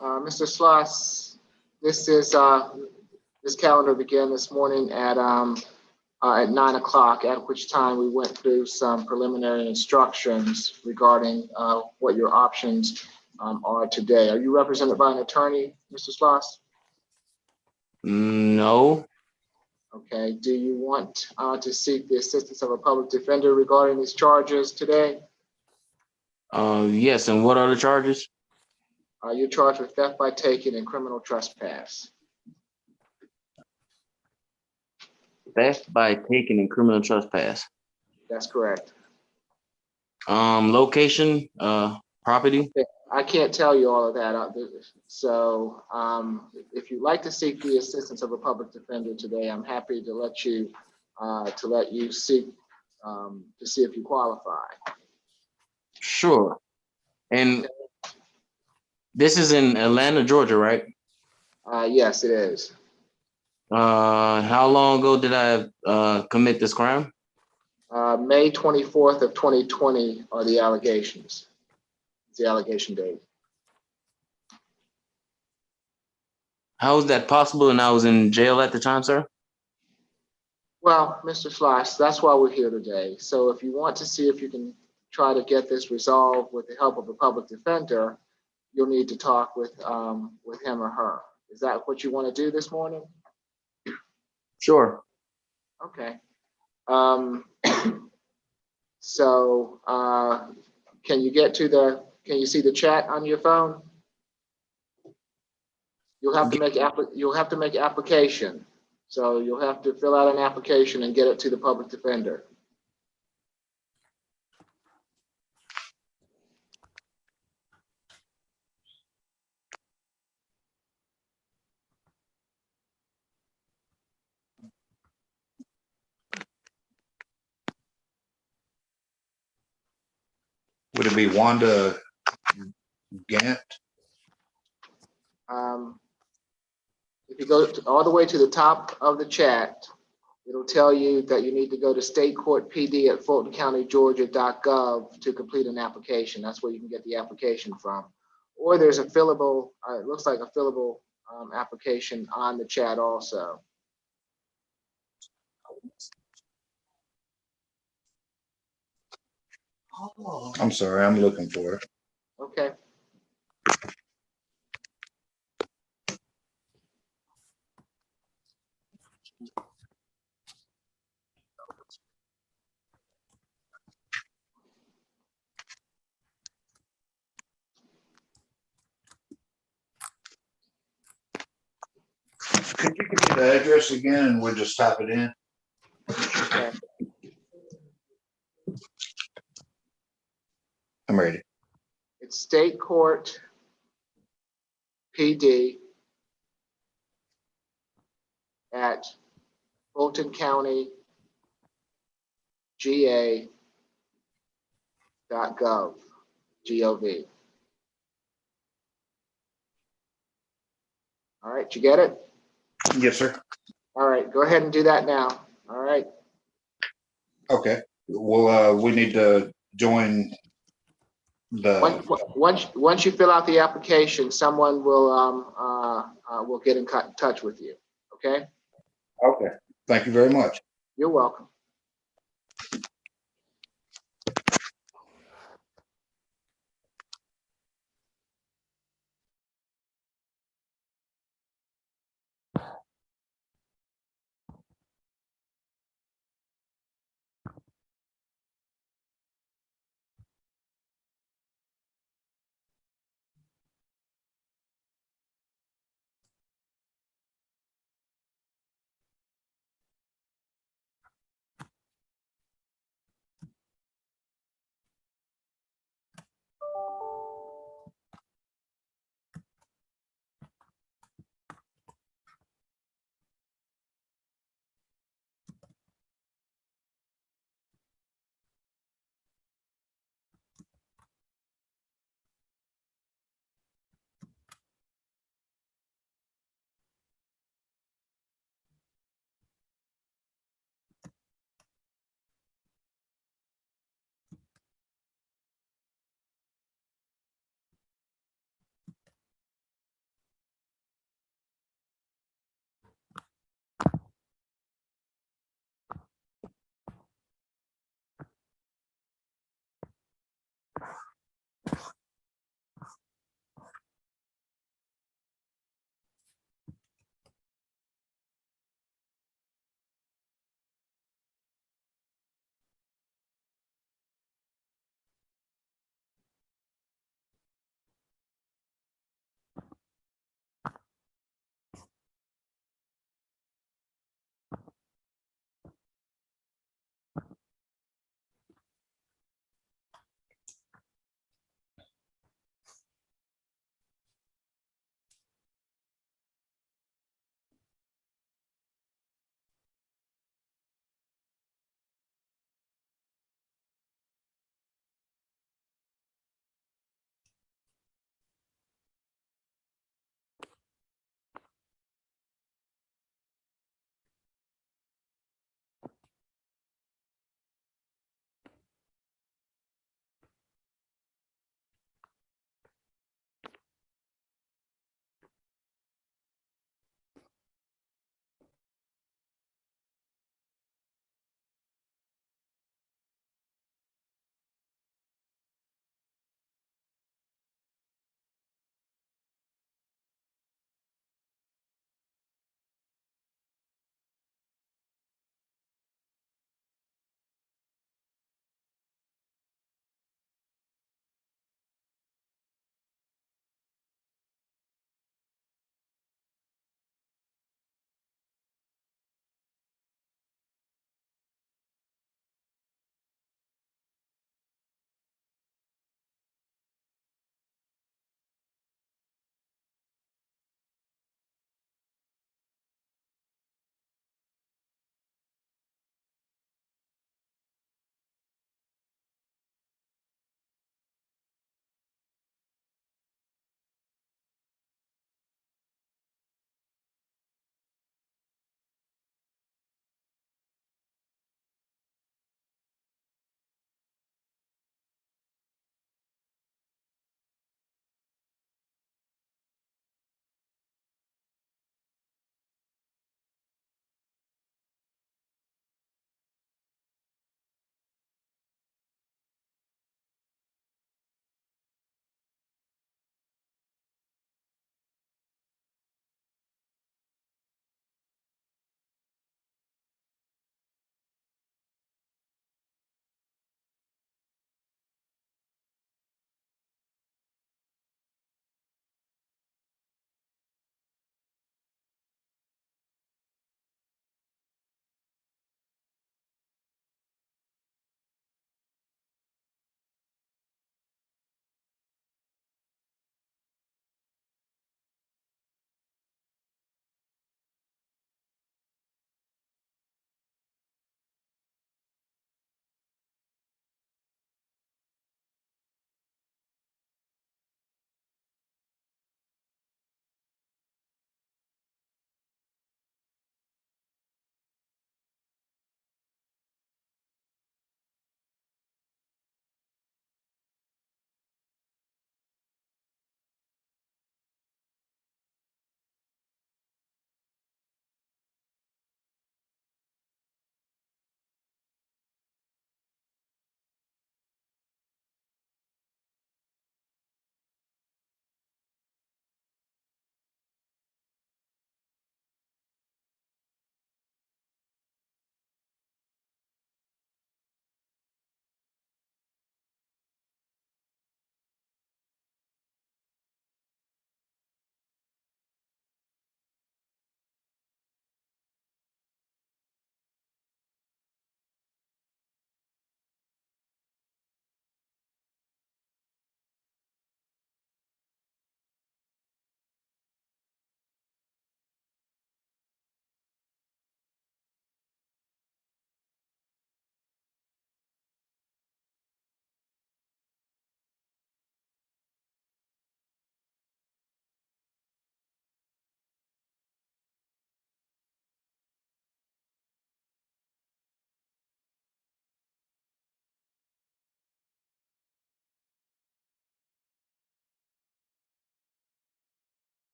Mr. Schloss, this calendar began this morning at 9 o'clock, at which time we went through some preliminary instructions regarding what your options are today. Are you represented by an attorney, Mr. Schloss? No. Okay. Do you want to seek the assistance of a public defender regarding these charges today? Yes, and what are the charges? You're charged with theft by taking and criminal trespass. Theft by taking and criminal trespass. That's correct. Location, property. I can't tell you all of that. So if you'd like to seek the assistance of a public defender today, I'm happy to let you seek to see if you qualify. Sure. And this is in Atlanta, Georgia, right? Yes, it is. How long ago did I commit this crime? May 24th of 2020 are the allegations. It's the allegation date. How is that possible? And I was in jail at the time, sir? Well, Mr. Schloss, that's why we're here today. So if you want to see if you can try to get this resolved with the help of a public defender, you'll need to talk with him or her. Is that what you want to do this morning? Sure. Okay. So can you see the chat on your phone? You'll have to make application. So you'll have to fill out an application and get it to the public defender. Would it be Wanda Gant? If you go all the way to the top of the chat, it'll tell you that you need to go to State Court PD at fultoncountygeorgia.gov to complete an application. That's where you can get the application from. Or there's a fillable, it looks like a fillable application on the chat also. I'm sorry, I'm looking for it. Okay. Could you give me the address again and we'll just type it in? Okay. I'm ready. It's State Court PD at Fulton County GA Gov. All right, you get it? Yes, sir. All right, go ahead and do that now. All right. Okay. Well, we need to join the, Once you fill out the application, someone will get in touch with you. Okay. okay. Thank you very much. You're welcome.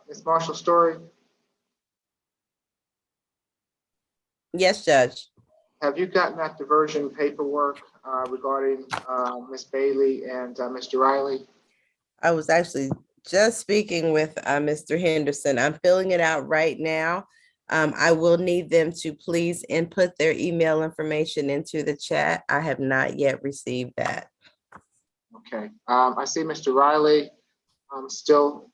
Ms. Marshall Story, Yes, Judge. have you gotten that diversion paperwork regarding Ms. Bailey and Mr. Riley? I was actually just speaking with Mr. Henderson. I'm filling it out right now. I will need them to please input their email information into the chat. I have not yet received that. Okay. I see Mr. Riley still.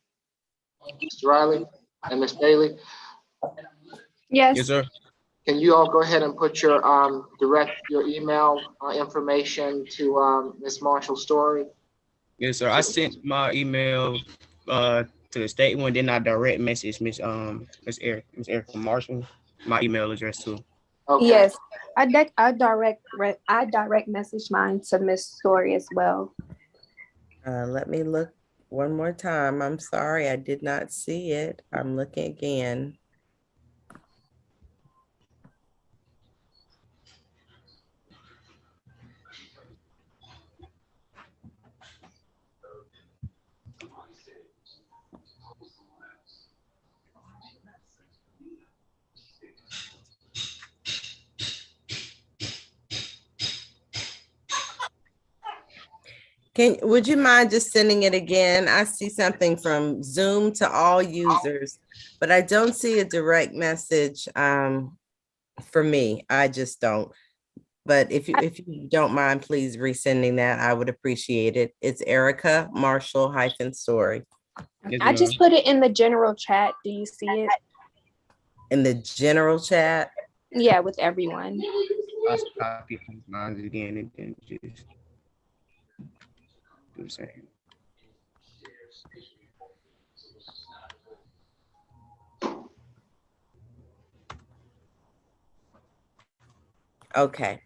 Mr. Riley and Ms. Bailey, Yes. Yes, sir. can you all go ahead and put your your email information to Ms. Marshall Story? Yes, sir. I sent my email to the state one, then I direct message Miss Erica Marshall, my email address too. Okay. Yes. I direct message mine to Miss Story as well. Let me look one more time. I'm sorry, I did not see it. I'm looking again. Would you mind just sending it again? I see something from Zoom to all users, but I don't see a direct message for me. I just don't. But if you don't mind, please resending that. I would appreciate it. It's Erica Marshall Story. Yes, I just put it in the general chat. Do you see it? In the general chat? Yeah, with everyone. I'll copy mine again and then just do the same. Okay.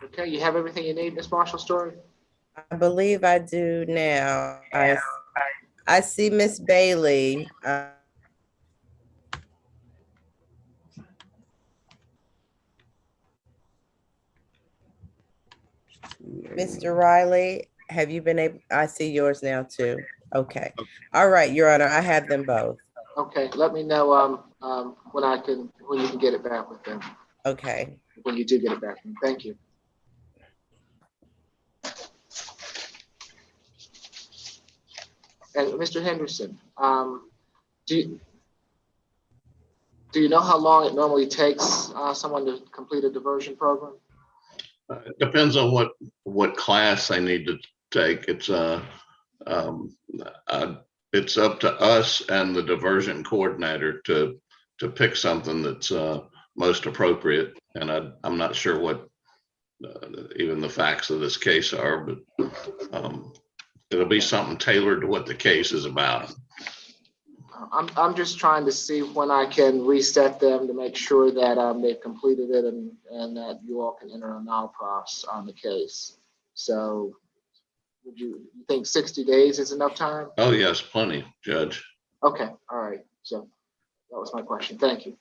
Okay, you have everything you need, Ms. Marshall Story? I believe I do now. I see Miss Bailey. Mr. Riley, have you been able, I see yours now too. Okay. All right, Your Honor, I have them both. Okay, let me know when you can get it back with them. Okay. When you do get it back. Thank you. And Mr. Henderson, do you know how long it normally takes someone to complete a diversion program? It depends on what class they need to take. It's up to us and the diversion coordinator to pick something that's most appropriate. And I'm not sure what even the facts of this case are, but it'll be something tailored to what the case is about. I'm just trying to see when I can reset them to make sure that they've completed it and that you all can enter an alpros on the case. So would you think 60 days is enough time? Oh, yes, plenty, Judge. Okay, all right. So that was my question. Thank you.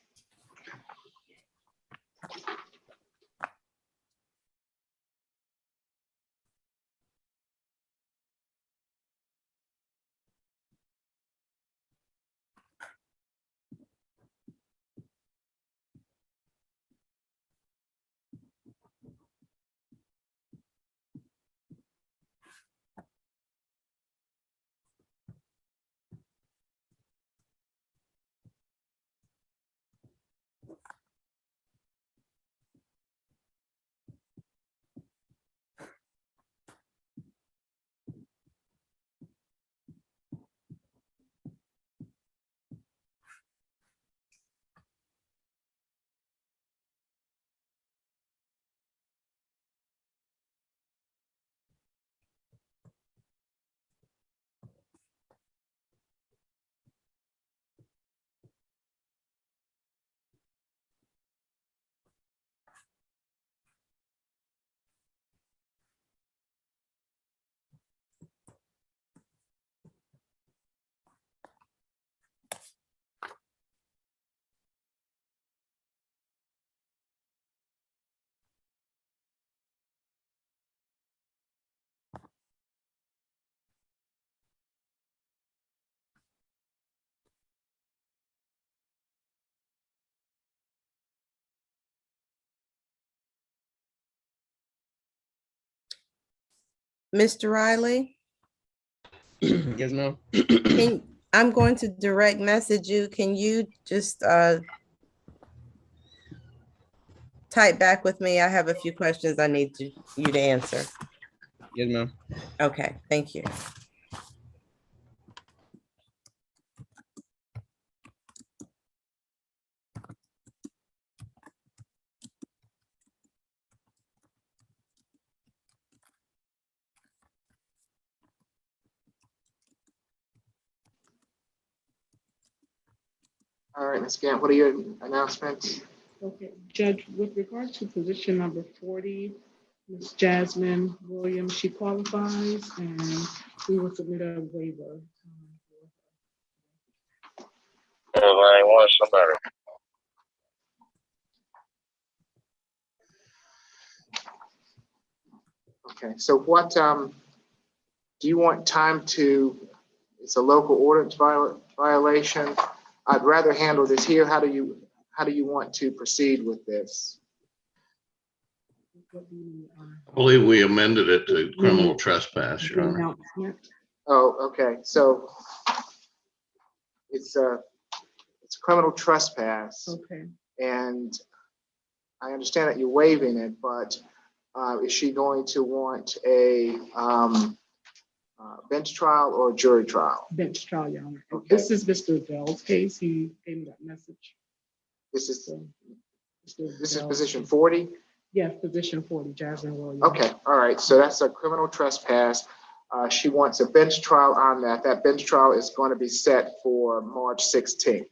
Mr. Riley, Yes, ma'am. I'm going to direct message you. Can you just type back with me? I have a few questions I need you to answer. Yes, ma'am. Okay, thank you. All right, Ms. Gant, what are your announcements? Okay, Judge, with regard to position number 40, Ms. Jasmine Williams, she qualifies and we will submit a waiver. I want somebody. Okay, so what do you want time to, it's a local ordinance violation. I'd rather handle this here. How do you want to proceed with this? I believe we amended it to criminal trespass, Your Honor. Oh, okay. So it's criminal trespass. Okay. And I understand that you're waiving it, but is she going to want a bench trial or jury trial? Bench trial, Your Honor. Okay. This is Mr. Bell's case. He gave me that message. This is position 40? Yes, position 40, Jasmine Williams. Okay, all right. So that's a criminal trespass. She wants a bench trial on that. That bench trial is going to be set for March 16th.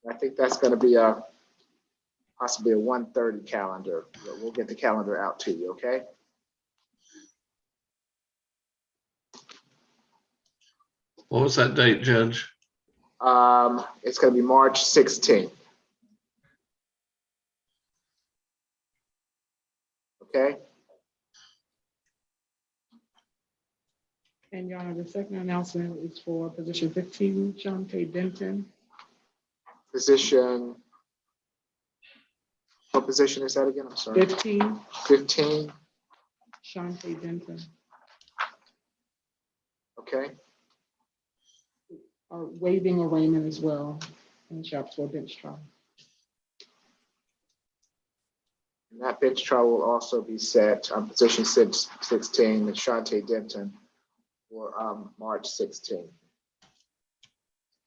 I think that's going to be possibly a 1:30 calendar. We'll get the calendar out to you, okay? What was that date, Judge? It's going to be March 16th. Okay. And Your Honor, the second announcement is for position 15, Shantae Denton. Position, what position is that again? I'm sorry. 15. 15. Shantae Denton. Okay. Waiving arraignment as well in shops for bench trial. And that bench trial will also be set on position 16 with Shantae Denton for March 16th.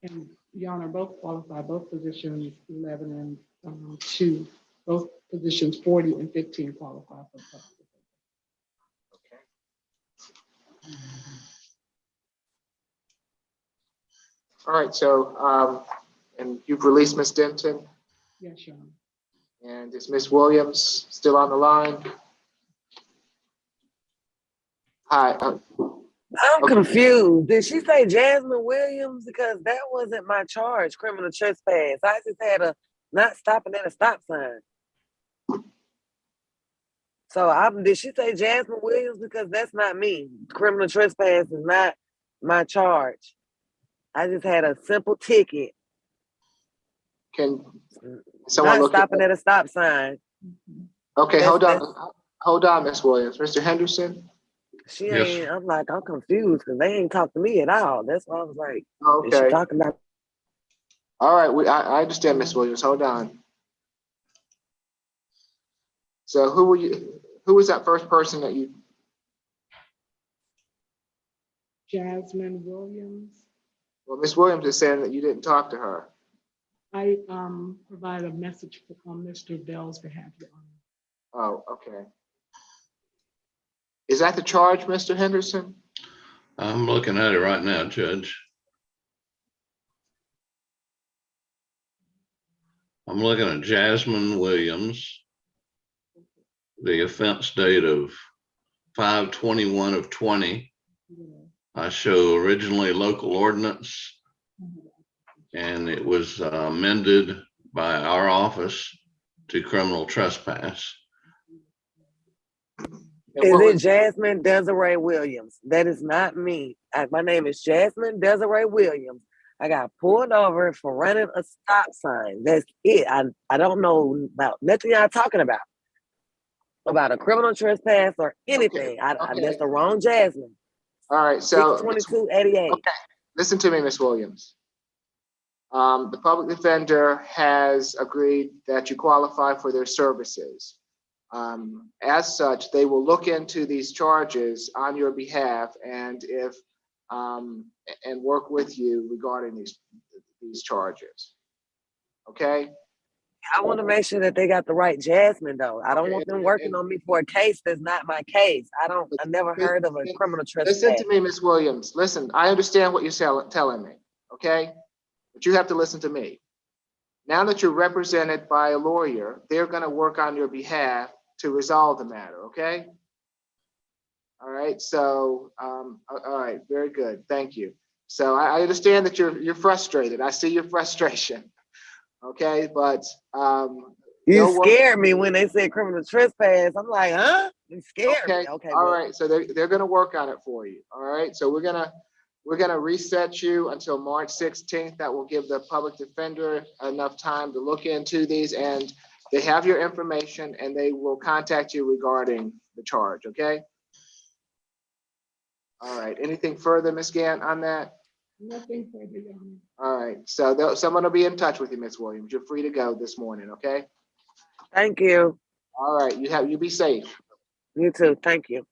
And Your Honor, both qualify, both positions 11 and 2, both positions 40 and 15 qualify for public defender. Okay. All right, so, and you've released Ms. Denton? Yes, Your Honor. And is Ms. Williams still on the line? Hi. I'm confused. Did she say Jasmine Williams? Because that wasn't my charge, criminal trespass. I just had a not stopping at a stop sign. So did she say Jasmine Williams? Because that's not me. Criminal trespass is not my charge. I just had a simple ticket. Can someone not look stopping at a stop sign? Okay, hold on, Ms. Williams. Mr. Henderson? She ain't, I'm confused because they ain't talked to me at all. That's why I was like, is okay. she talking about? All right, I understand, Ms. Williams. Hold on. So who was that first person that you? Jasmine Williams. Well, Ms. Williams is saying that you didn't talk to her. I provide a message on Mr. Bell's behalf, Your Honor. Oh, okay. Is that the charge, Mr. Henderson? I'm looking at it right now, Judge. I'm looking at Jasmine Williams. The offense date of 5/21 of 20. I show originally local ordinance, and it was amended by our office to criminal trespass. Is it Jasmine Desiree Williams? That is not me. My name is Jasmine Desiree Williams. I got pulled over for running a stop sign. That's it. I don't know about nothing y'all talking about. about a criminal trespass or anything. Okay. That's the wrong Jasmine. All right, so 62288. okay, listen to me, Ms. Williams. The public defender has agreed that you qualify for their services. As such, they will look into these charges on your behalf and if and work with you regarding these charges. Okay. I want to make sure that they got the right Jasmine though. I don't want them working on me for a case that's not my case. I never heard of a criminal trespass. Listen to me, Ms. Williams. Listen, I understand what you're telling me, okay? But you have to listen to me. Now that you're represented by a lawyer, they're going to work on your behalf to resolve the matter, okay? All right, so, all right, very good, thank you. So I understand that you're frustrated. I see your frustration, okay? But you scared me when they said criminal trespass. I'm like, huh? You scared me. Okay. All right. So they're going to work on it for you. All right. So we're gonna reset you until March 16th. That will give the public defender enough time to look into these, and they have your information, and they will contact you regarding the charge. Okay. All right. Anything further, Ms. Gant, on that? Nothing further, Your Honor. All right. So someone will be in touch with you, Ms. Williams. You're free to go this morning. Okay. Thank you. All right. You be safe. You too. Thank you.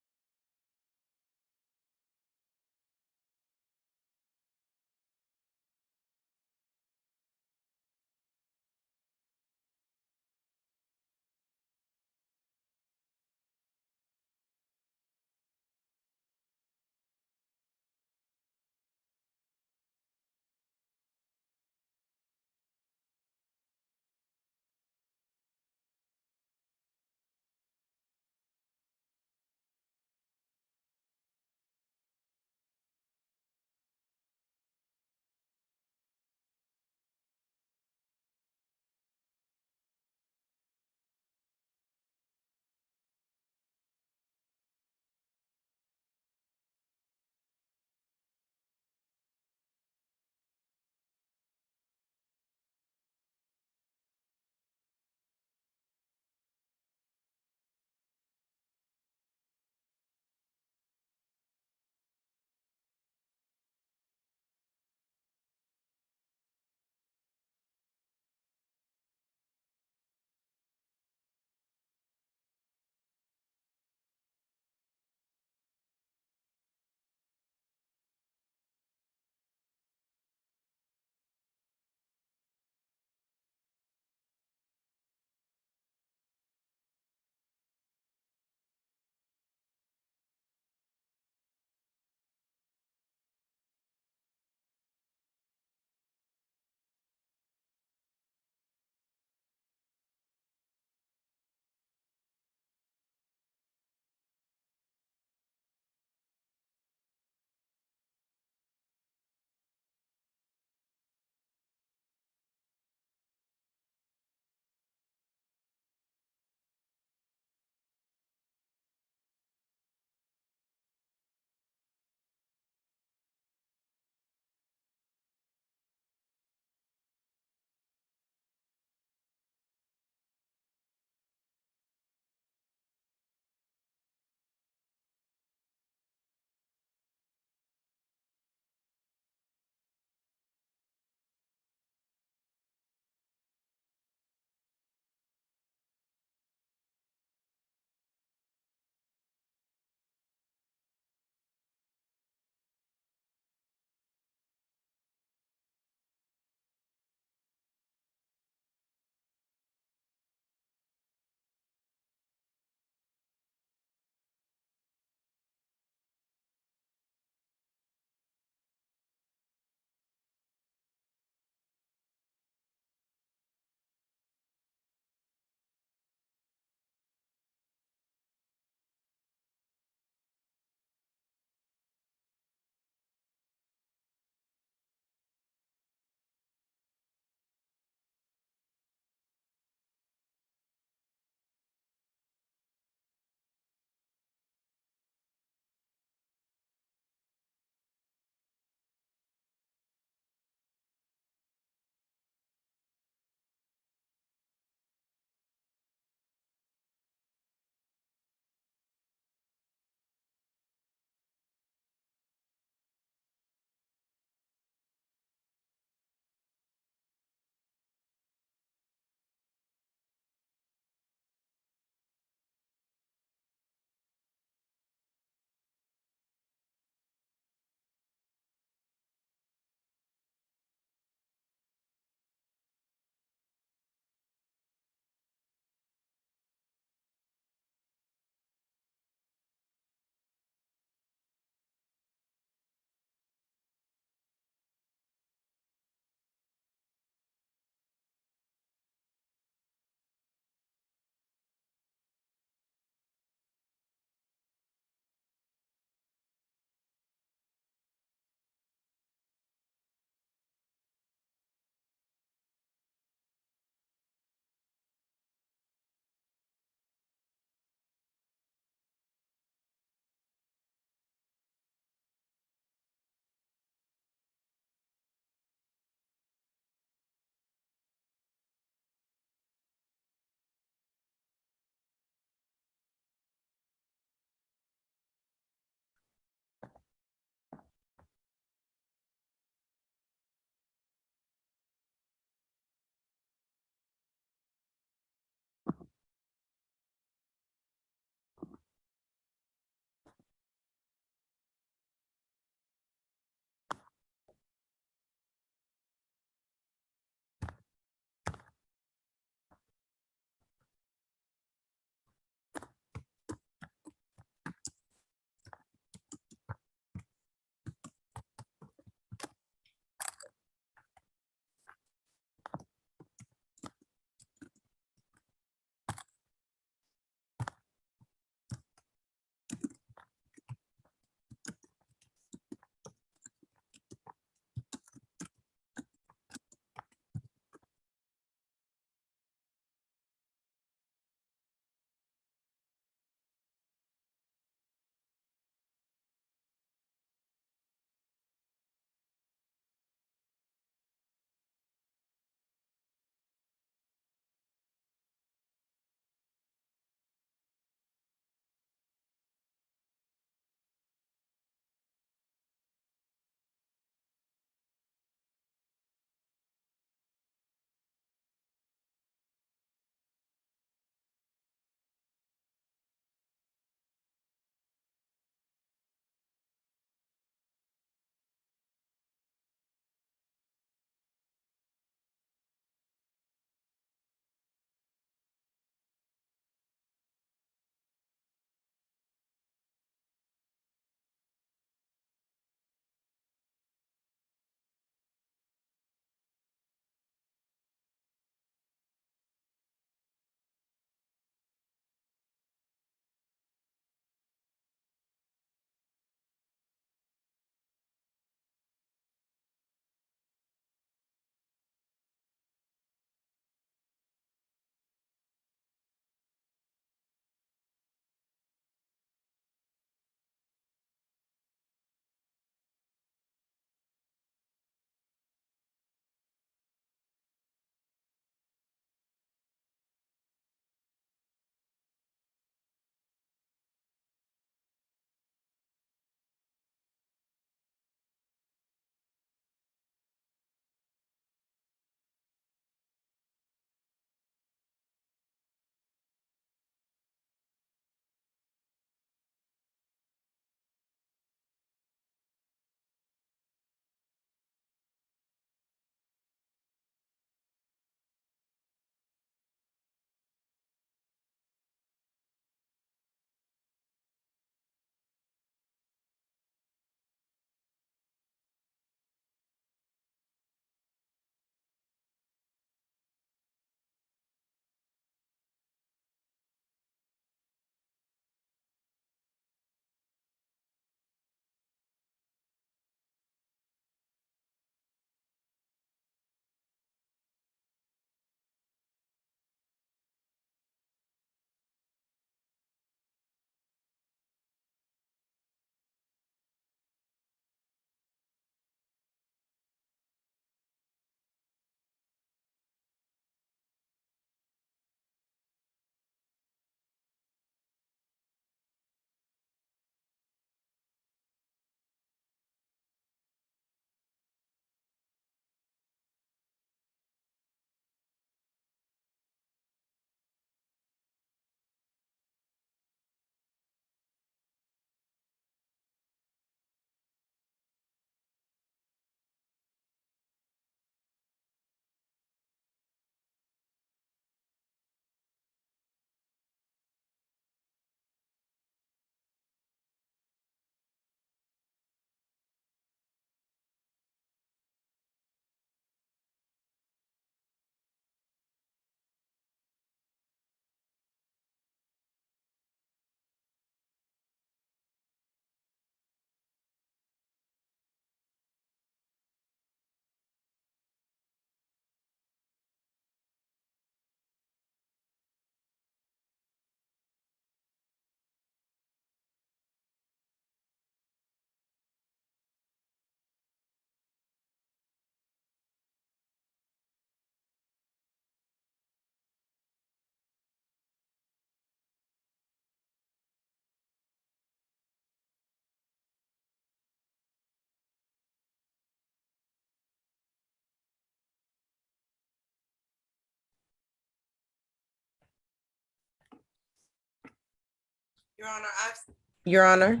Your Honor.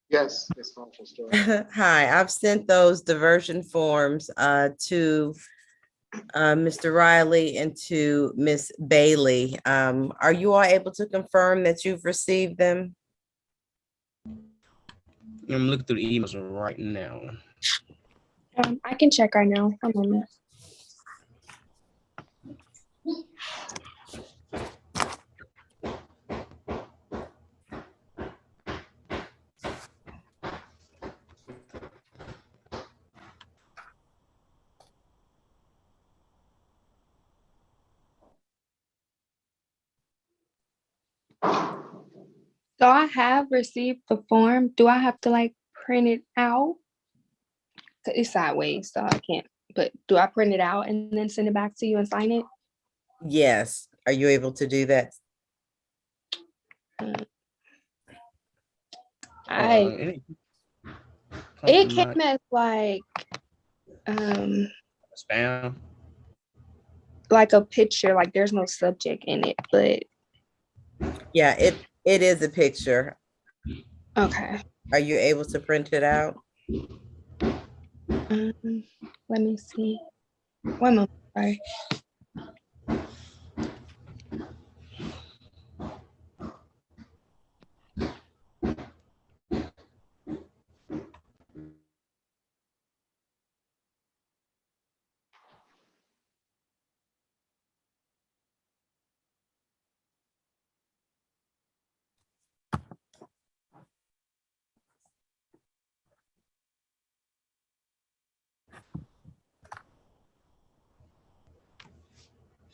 Yes, Ms. Marshall Story. Hi, I've sent those diversion forms to Mr. Riley and to Miss Bailey. Are you all able to confirm that you've received them? I'm looking through the emails right now. I can check right now. One moment. So I have received the form. Do I have to like print it out? 'Cause it's sideways, so I can't. But do I print it out and then send it back to you and sign it? Yes. Are you able to do that? It came as like spam. Like a picture, like there's no subject in it, but Yeah, it is a picture. okay. Are you able to print it out? Let me see. 1 moment, sorry.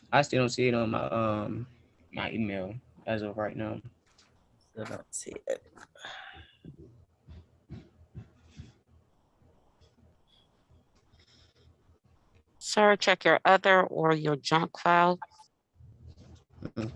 I still don't see it on my email as of right now. Still don't see it. Sir, check your other or your junk file. Okay.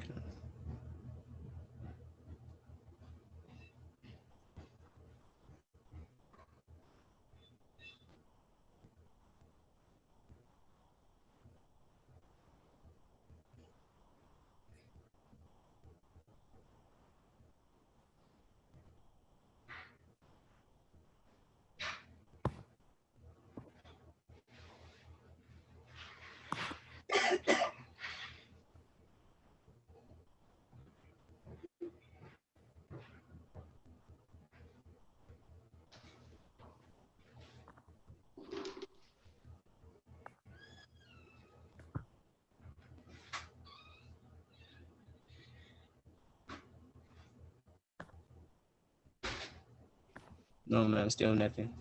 No, man, still nothing.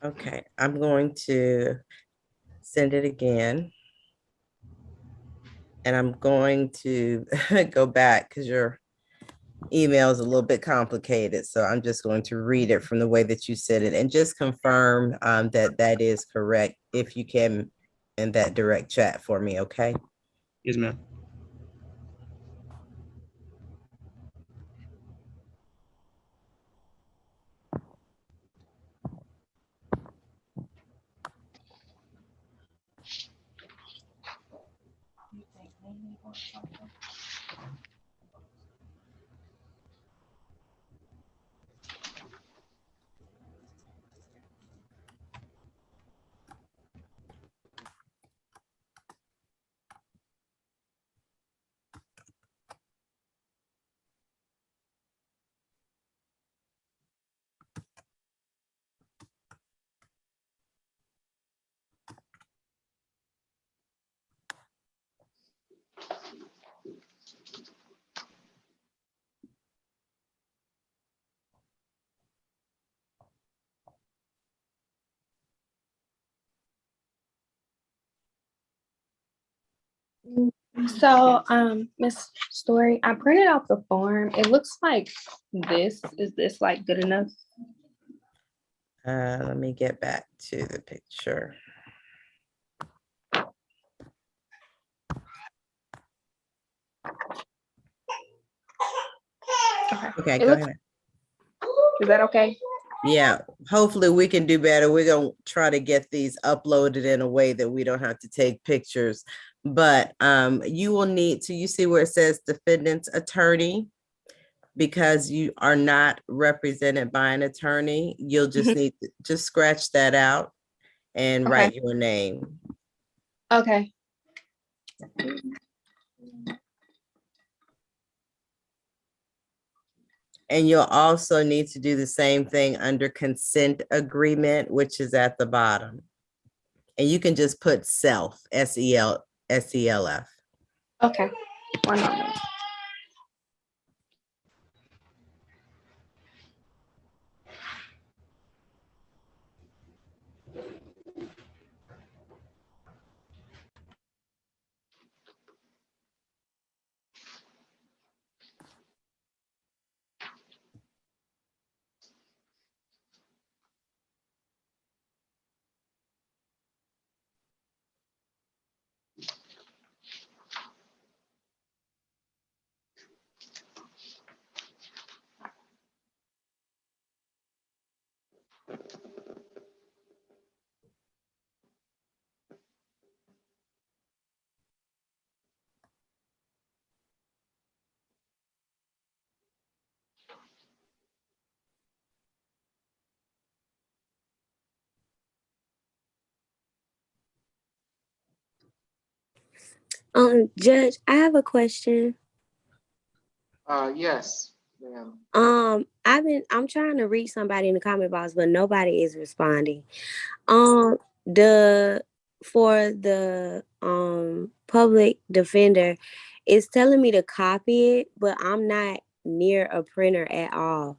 Okay, I'm going to send it again. And I'm going to go back because your email is a little bit complicated. So I'm just going to read it from the way that you said it and just confirm that that is correct if you can in that direct chat for me, okay? Yes, ma'am. So, Miss Story, I printed out the form. It looks like this. Is this like good enough? Let me get back to the picture. Okay, go ahead. Is that okay? Yeah, hopefully we can do better. We're gonna try to get these uploaded in a way that we don't have to take pictures. But you will need to, you see where it says defendant's attorney? Because you are not represented by an attorney, you'll just need to just scratch that out and write your name. Okay. And you'll also need to do the same thing under consent agreement, which is at the bottom. And you can just put self, SELF. Okay. 1 moment. Judge, I have a question. Yes, ma'am. I'm trying to reach somebody in the comment box, but nobody is responding. The for the public defender, it's telling me to copy it, but I'm not near a printer at all.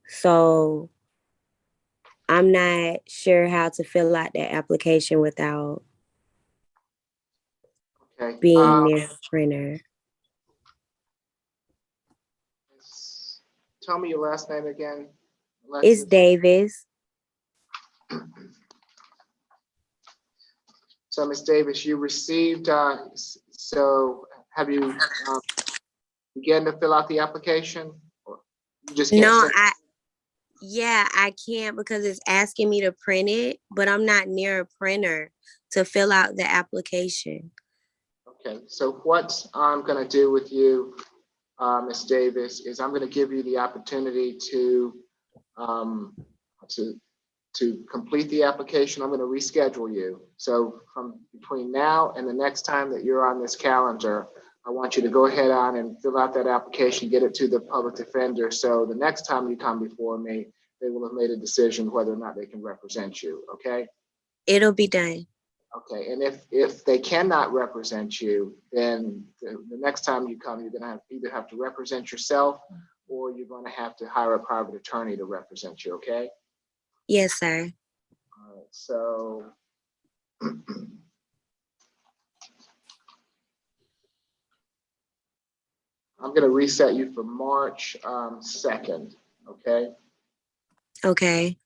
So I'm not sure how to fill out that application without being near a printer. Tell me your last name again. It's Davis. So, Ms. Davis, you received, so have you began to fill out the application? Or you just can't No, send I can't because it's asking me to print it, but I'm not near a printer to fill out the application. Okay, so what I'm going to do with you, Ms. Davis, is I'm going to give you the opportunity to complete the application. I'm going to reschedule you. So from between now and the next time that you're on this calendar, I want you to go ahead on and fill out that application, get it to the public defender. So the next time you come before me, they will have made a decision whether or not they can represent you. Okay? It'll be done. Okay. And if they cannot represent you, then the next time you come, you're going to either have to represent yourself or you're going to have to hire a private attorney to represent you. Okay? Yes, sir. All right. So I'm going to reset you for March 2nd, okay? Okay.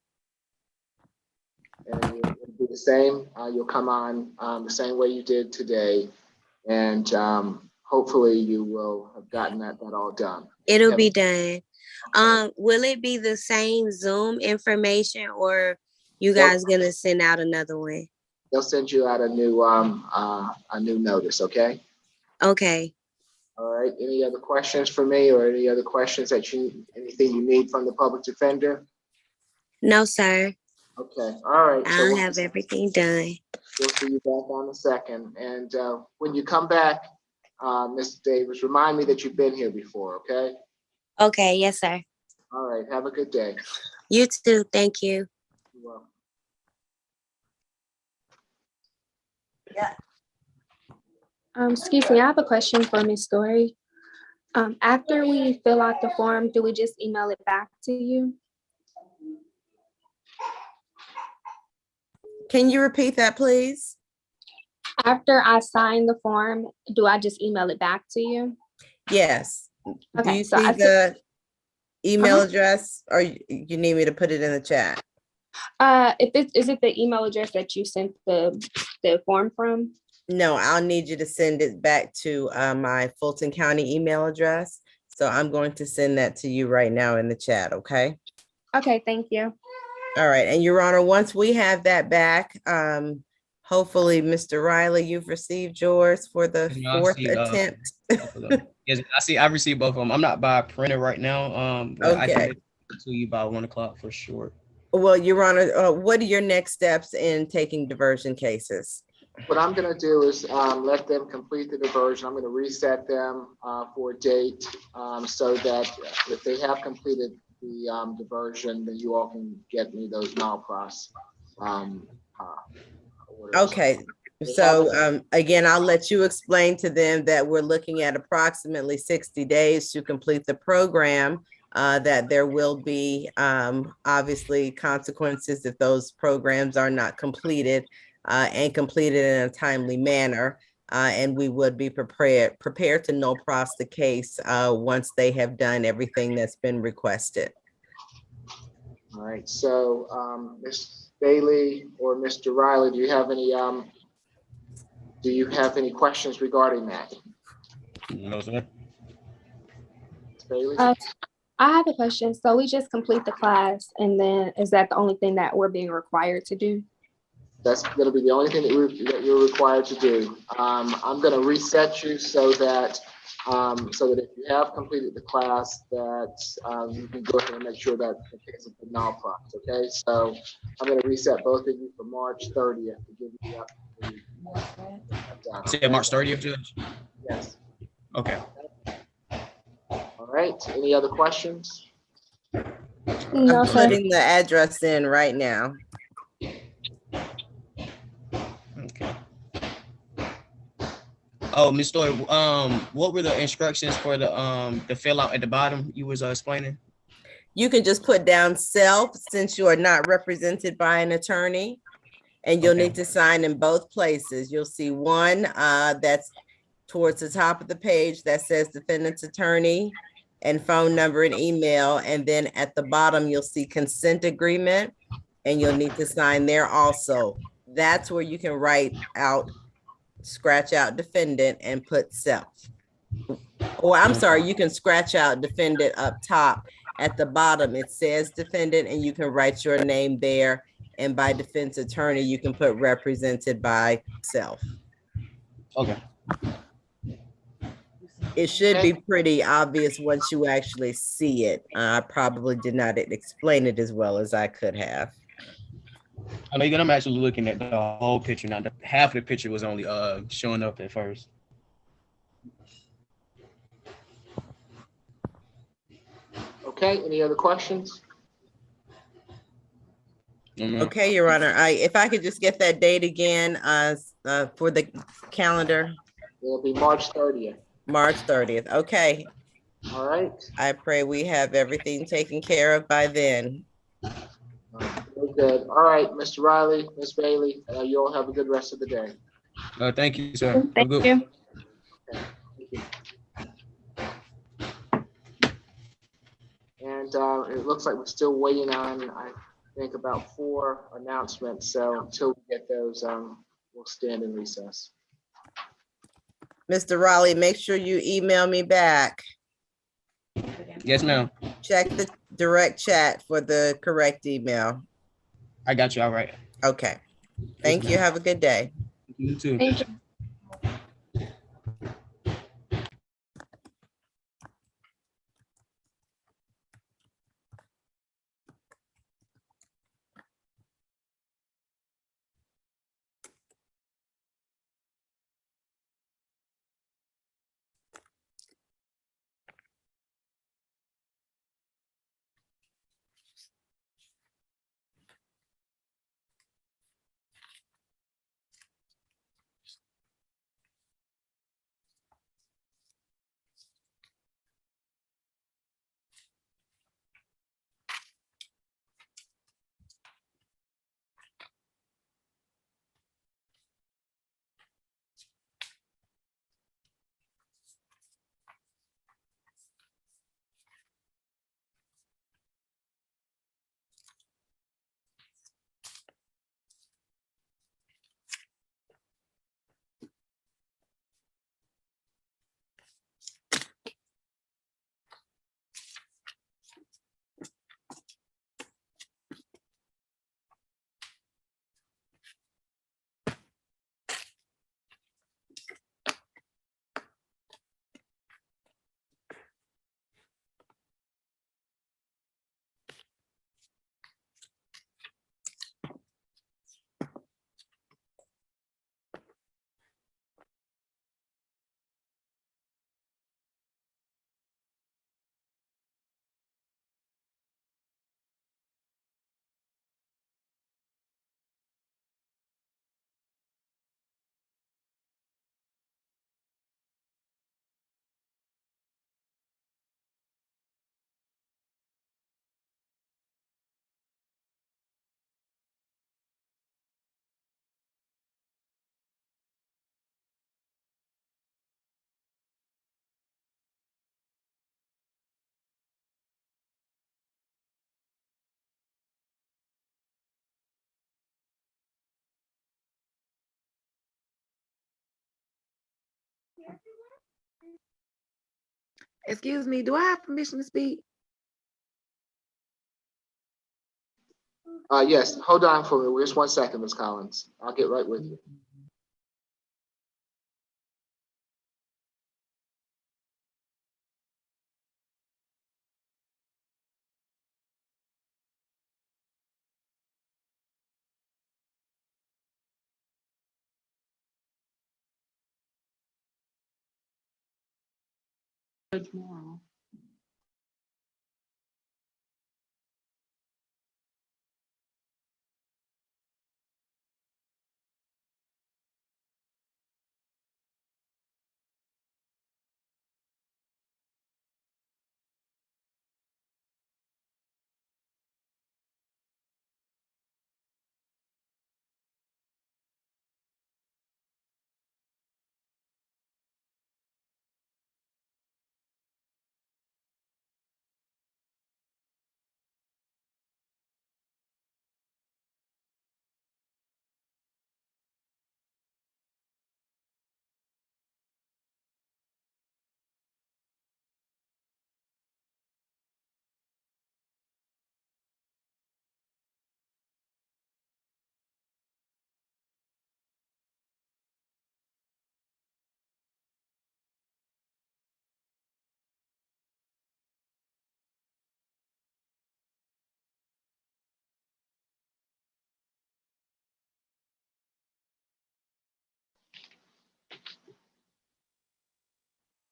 And you'll do the same. You'll come on the same way you did today. And hopefully you will have gotten that all done. It'll be done. Will it be the same Zoom information or you guys gonna send out another one? They'll send you out a new notice, okay? Okay. All right. Any other questions for me or any other questions anything you need from the public defender? No, sir. Okay. All right. I'll have everything done. We'll see you back on the 2nd. And when you come back, Mr. Davis, remind me that you've been here before, okay? Okay. Yes, sir. All right. Have a good day. You too. Thank you. You're welcome. Yeah. Excuse me, I have a question for Ms. Story. After we fill out the form, do we just email it back to you? Can you repeat that, please? After I sign the form, do I just email it back to you? Yes. Okay, Do you so see I the email address or you need me to put it in the chat? Is it the email address that you sent the form from? No, I'll need you to send it back to my Fulton County email address. So I'm going to send that to you right now in the chat, okay? Okay, thank you. All right, and Your Honor, once we have that back, Hopefully, Mr. Riley, you've received yours for the You know, I fourth see, attempt. both of them. Yes, I received both of them. I'm not by printer right now. But I can Okay. get it to you by 1 o'clock for sure. Well, Your Honor, what are your next steps in taking diversion cases? What I'm going to do is let them complete the diversion. I'm going to reset them for a date so that if they have completed the diversion, then you all can get me those malpros orders. Okay. So again, I'll let you explain to them that we're looking at approximately 60 days to complete the program, that there will be obviously consequences if those programs are not completed and completed in a timely manner. And we would be prepared to no pros the case once they have done everything that's been requested. All right. So Ms. Bailey or Mr. Riley, do you have any questions regarding that? No, sir. Ms. Bailey? I have a question. So we just complete the class, and then is that the only thing that we're being required to do? That's going to be the only thing that you're required to do. I'm going to reset you so that if you have completed the class, that you can go ahead and make sure that the case has been non-props. Okay, so I'm going to reset both of you for March 30th to give you the opportunity. Say March 30th, Judge? Yes. Okay. All right. Any other questions? No, I'm sir. putting the address in right now. Okay. Oh, Ms. Story, what were the instructions for the fill out at the bottom you was explaining? You can just put down self since you are not represented by an attorney, and you'll need to sign in both places. You'll see one that's towards the top of the page that says defendant's attorney and phone number and email. And then at the bottom, you'll see consent agreement, and you'll need to sign there also. That's where you can write out, scratch out defendant and put self. Or I'm sorry, you can scratch out defendant up top. At the bottom, it says defendant, and you can write your name there. And by defense attorney, you can put represented by self. Okay. It should be pretty obvious once you actually see it. I probably did not explain it as well as I could have. I mean, I'm actually looking at the whole picture now. Half of the picture was only showing up at first. Okay. Any other questions? Okay, Your Honor. If I could just get that date again for the calendar. It'll be March 30th. March 30th. Okay. All right. I pray we have everything taken care of by then. Very good. All right, Mr. Riley, Ms. Bailey, you all have a good rest of the day. Thank you, sir. Thank you. Okay. Thank you. And it looks like we're still waiting on, I think, about 4 announcements. So until we get those, we'll stand in recess. Mr. Raleigh, make sure you email me back. Yes, ma'am. Check the direct chat for the correct email. I got you. All right. Okay. Thank you. Have a good day. You too. Thank you. Excuse me, do I have permission to speak? Yes, hold on for me. Just 1 second, Ms. Collins. I'll get right with you. Tomorrow.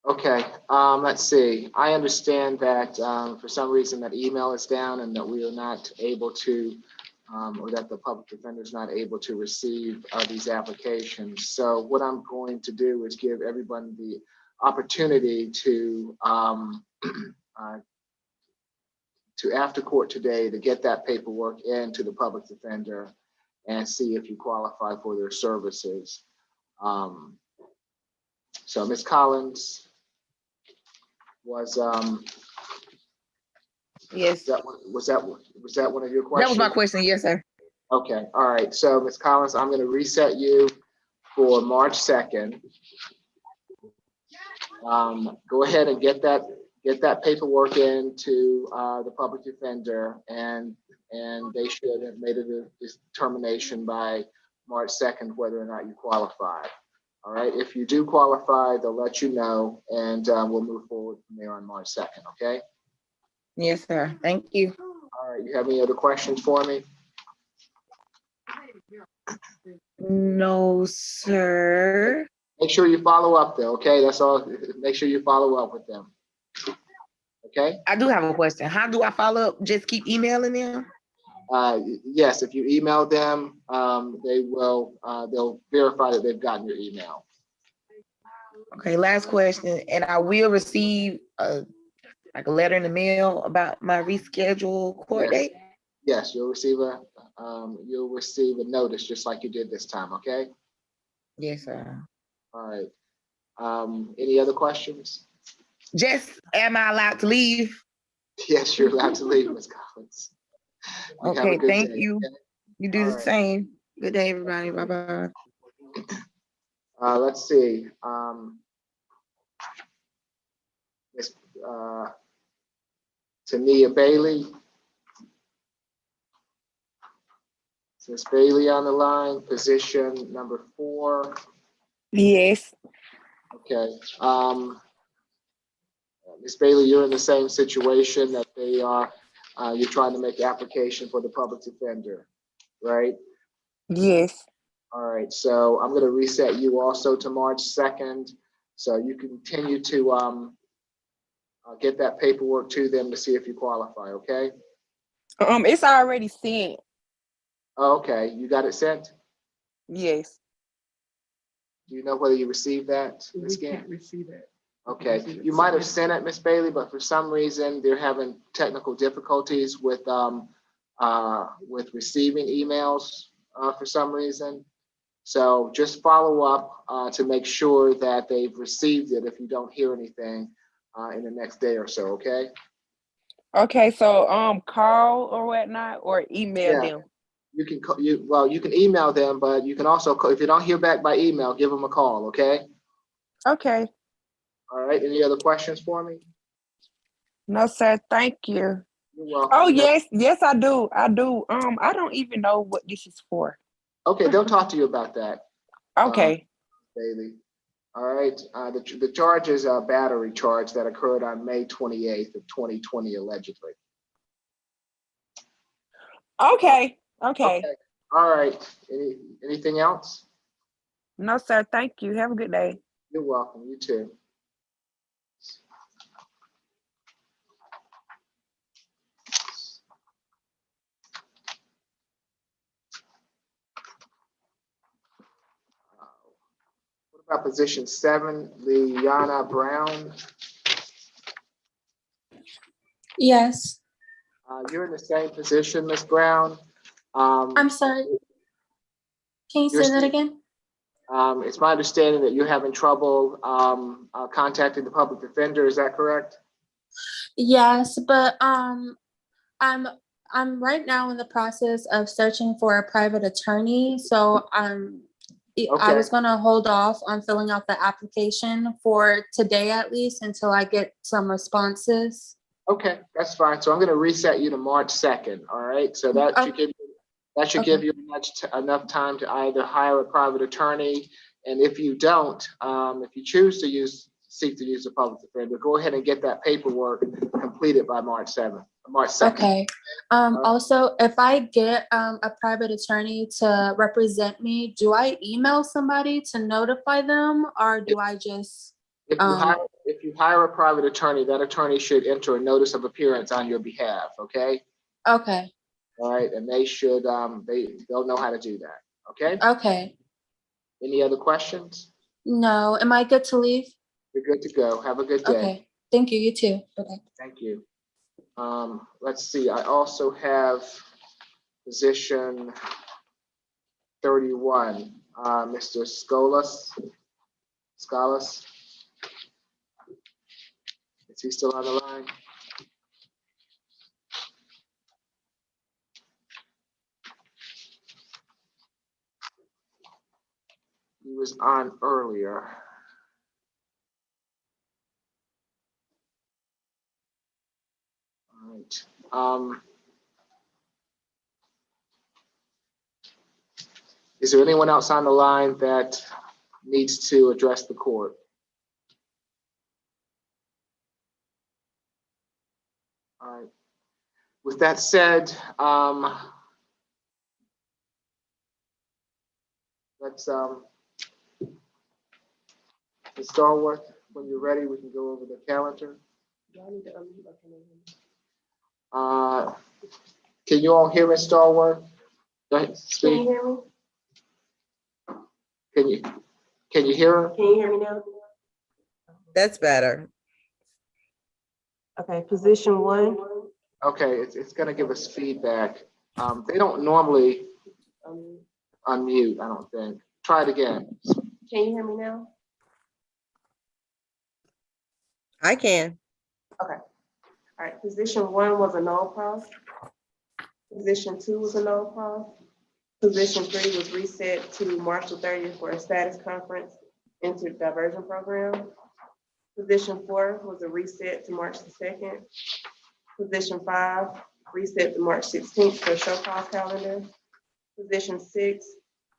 Okay, let's see. I understand that for some reason that email is down and that we are not able to, or that the public defender is not able to receive these applications. So what I'm going to do is give everyone the opportunity to after court today to get that paperwork into the public defender and see if you qualify for their services. So Ms. Collins was Yes. was that one of your questions? That was my question. Yes, sir. Okay. All right. So Ms. Collins, I'm going to reset you for March 2nd. Go ahead and get that paperwork into the public defender, and they should have made a determination by March 2nd whether or not you qualify. All right. If you do qualify, they'll let you know, and we'll move forward from there on March 2nd. Okay. Yes, sir. Thank you. All right. You have any other questions for me? No, sir. Make sure you follow up though. Okay. That's all. Make sure you follow up with them. Okay. I do have a question. How do I follow up? Just keep emailing them? Yes, if you email them, they'll verify that they've gotten your email. Okay, last question. And I will receive like a letter in the mail about my rescheduled court date? Yes, you'll receive a notice just like you did this time, okay? Yes, sir. All right. Any other questions? Just, am I allowed to leave? Yes, you're allowed to leave, Ms. Collins. Okay, thank you. Okay? You do the right. same. Good day, everybody. Bye-bye. Let's see. Ms. Tania Bailey. Is Ms. Bailey on the line? Position number 4. Yes. Okay. Ms. Bailey, you're in the same situation that they are. You're trying to make application for the public defender, right? Yes. All right. So I'm going to reset you also to March 2nd. So you continue to get that paperwork to them to see if you qualify. Okay. It's already sent. Oh, okay. You got it sent? Yes. Do you know whether you received that? We can't receive it. Okay, you might have sent it, Ms. Bailey, but for some reason they're having technical difficulties with receiving emails for some reason. So just follow up to make sure that they've received it if you don't hear anything in the next day or so. Okay. Okay, so call or whatnot or email them. You can you can email them, but you can also call, if you don't hear back by email, give them a call. Okay. Okay. All right. Any other questions for me? No, sir. Thank you. You're welcome. Oh, yes, I do. I don't even know what this is for. Okay, they'll talk to you about that. Okay. Bailey. All right. The charge is a battery charge that occurred on May 28th of 2020, allegedly. Okay. All right. Anything else? No, sir. Thank you. Have a good day. You're welcome. You too. What about position 7, Liana Brown? Yes. You're in the same position, Ms. Brown. I'm sorry. Can you say that again? It's my understanding that you're having trouble contacting the public defender. Is that correct? Yes, but I'm right now in the process of searching for a private attorney. So I was gonna hold off on filling out the application for today at least until I get some responses. Okay, that's fine. So I'm going to reset you to March 2nd. All right. So that should give you enough time to either hire a private attorney, and if you don't, if you choose to seek to use a public defender, go ahead and get that paperwork completed by March 2nd. Okay. Also, if I get a private attorney to represent me, do I email somebody to notify them, or do I just? If you hire a private attorney, that attorney should enter a notice of appearance on your behalf. Okay. Okay. All right, and they should they'll know how to do that. Okay. Okay. Any other questions? No. Am I good to leave? You're good to go. Have a good day. Okay. Thank you. You too. Okay. Thank you. Let's see. I also have position 31, Mr. Skolas. Is he still on the line? He was on earlier. All right. Is there anyone else on the line that needs to address the court? All right. With that said, let's start with, when you're ready, we can go over the calendar. Can you all hear me, Starworth? Go ahead, speak. Can you hear me? Can you hear her? Can you hear me now? That's better. Okay, position 1. Okay, it's gonna give us feedback. They don't normally unmute, I don't think. Try it again. Can you hear me now? I can. Okay. All right, position 1 was a null pause. Position 2 was a null pause. Position 3 was reset to March the 30th for a status conference into diversion program. Position 4 was a reset to March the 2nd. Position 5, reset to March 16th for show cause calendar. Position 6,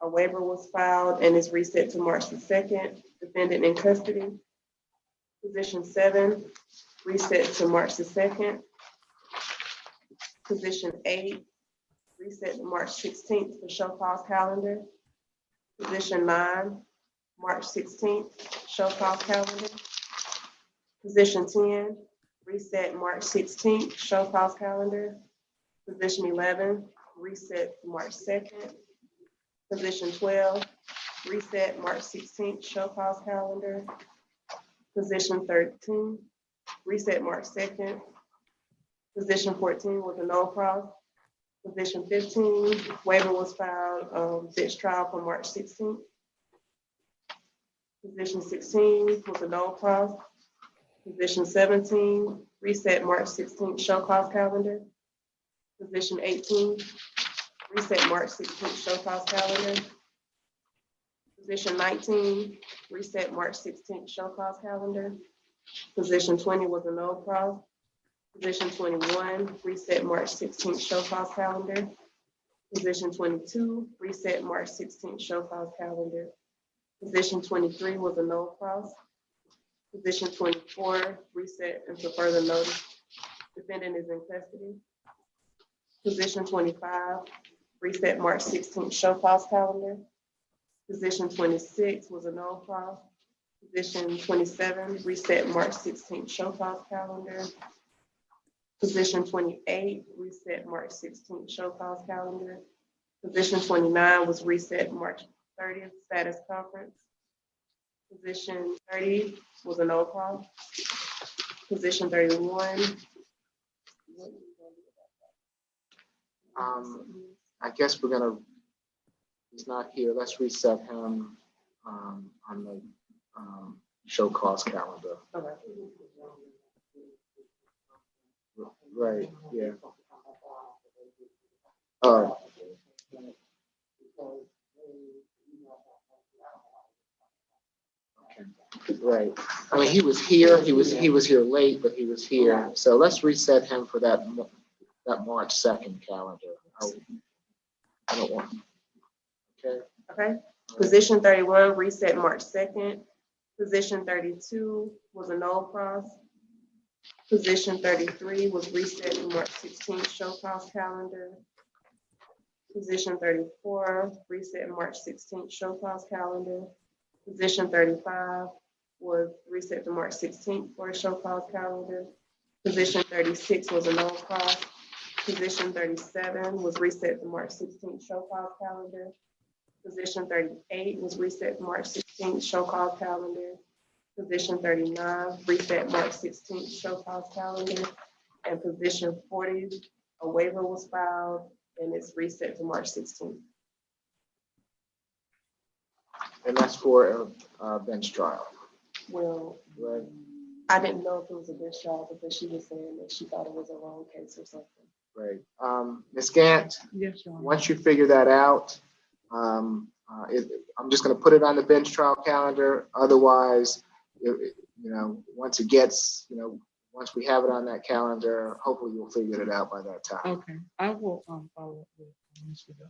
a waiver was filed and is reset to March the 2nd, defendant in custody. Position 7, reset to March the 2nd. Position 8, reset to March 16th for show cause calendar. Position 9, March 16th, show cause calendar. Position 10, reset March 16th, show cause calendar. Position 11, reset March 2nd. Position 12, reset March 16th, show cause calendar. Position 13, reset March 2nd. Position 14 was a no cross. Position 15, waiver was filed, bench trial for March 16th. Position 16 was a no cross. Position 17, reset March 16th, show cause calendar. Position 18, reset March 16th, show cause calendar. Position 19, reset March 16th, show cause calendar. Position 20 was a no cross. Position 21, reset March 16th show cause calendar. Position 22, reset March 16th show cause calendar. Position 23 was a no cross. Position 24, reset until further notice. Defendant is in custody. Position 25, reset March 16th show cause calendar. Position 26 was a no cross. Position 27, reset March 16th show cause calendar. Position 28, reset March 16th show cause calendar. Position 29 was reset March 30th status conference. Position 30 was a no call. Position 31. I guess we're gonna, he's not here. Let's reset him on the show cause calendar. Right, yeah. Right. I mean, he was here. He was here late, but he was here. So let's reset him for that March 2nd calendar. I don't want. Okay. Okay. Position 31, reset March 2nd. Position 32 was a no cross. Position 33 was reset to March 16th show cause calendar. Position 34, reset March 16th show cause calendar. Position 35 was reset to March 16th for a show cause calendar. Position 36 was a no cross. Position 37 was reset to March 16th show cause calendar. Position 38 was reset to March 16th show cause calendar. Position 39, reset March 16th show cause calendar. And position 40, a waiver was filed and it's reset to March 16th. And that's for a bench trial. Well, right. I didn't know if it was a bench trial because she was saying that she thought it was a wrong case or something. Right. Ms. Gant, Yes, Your Honor. once you figure that out, I'm just going to put it on the bench trial calendar. Otherwise, once it gets, once we have it on that calendar, hopefully you'll figure it out by that time. Okay, I will follow up with Mr. Dunn.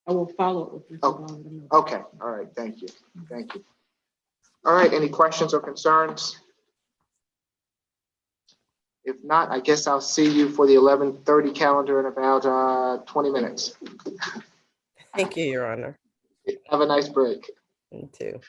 I will follow up with Mr. Dunn. Okay, all right, thank you. Thank you. All right, any questions or concerns? If not, I guess I'll see you for the 11:30 calendar in about 20 minutes. Thank you, Your Honor. Have a nice break. You too.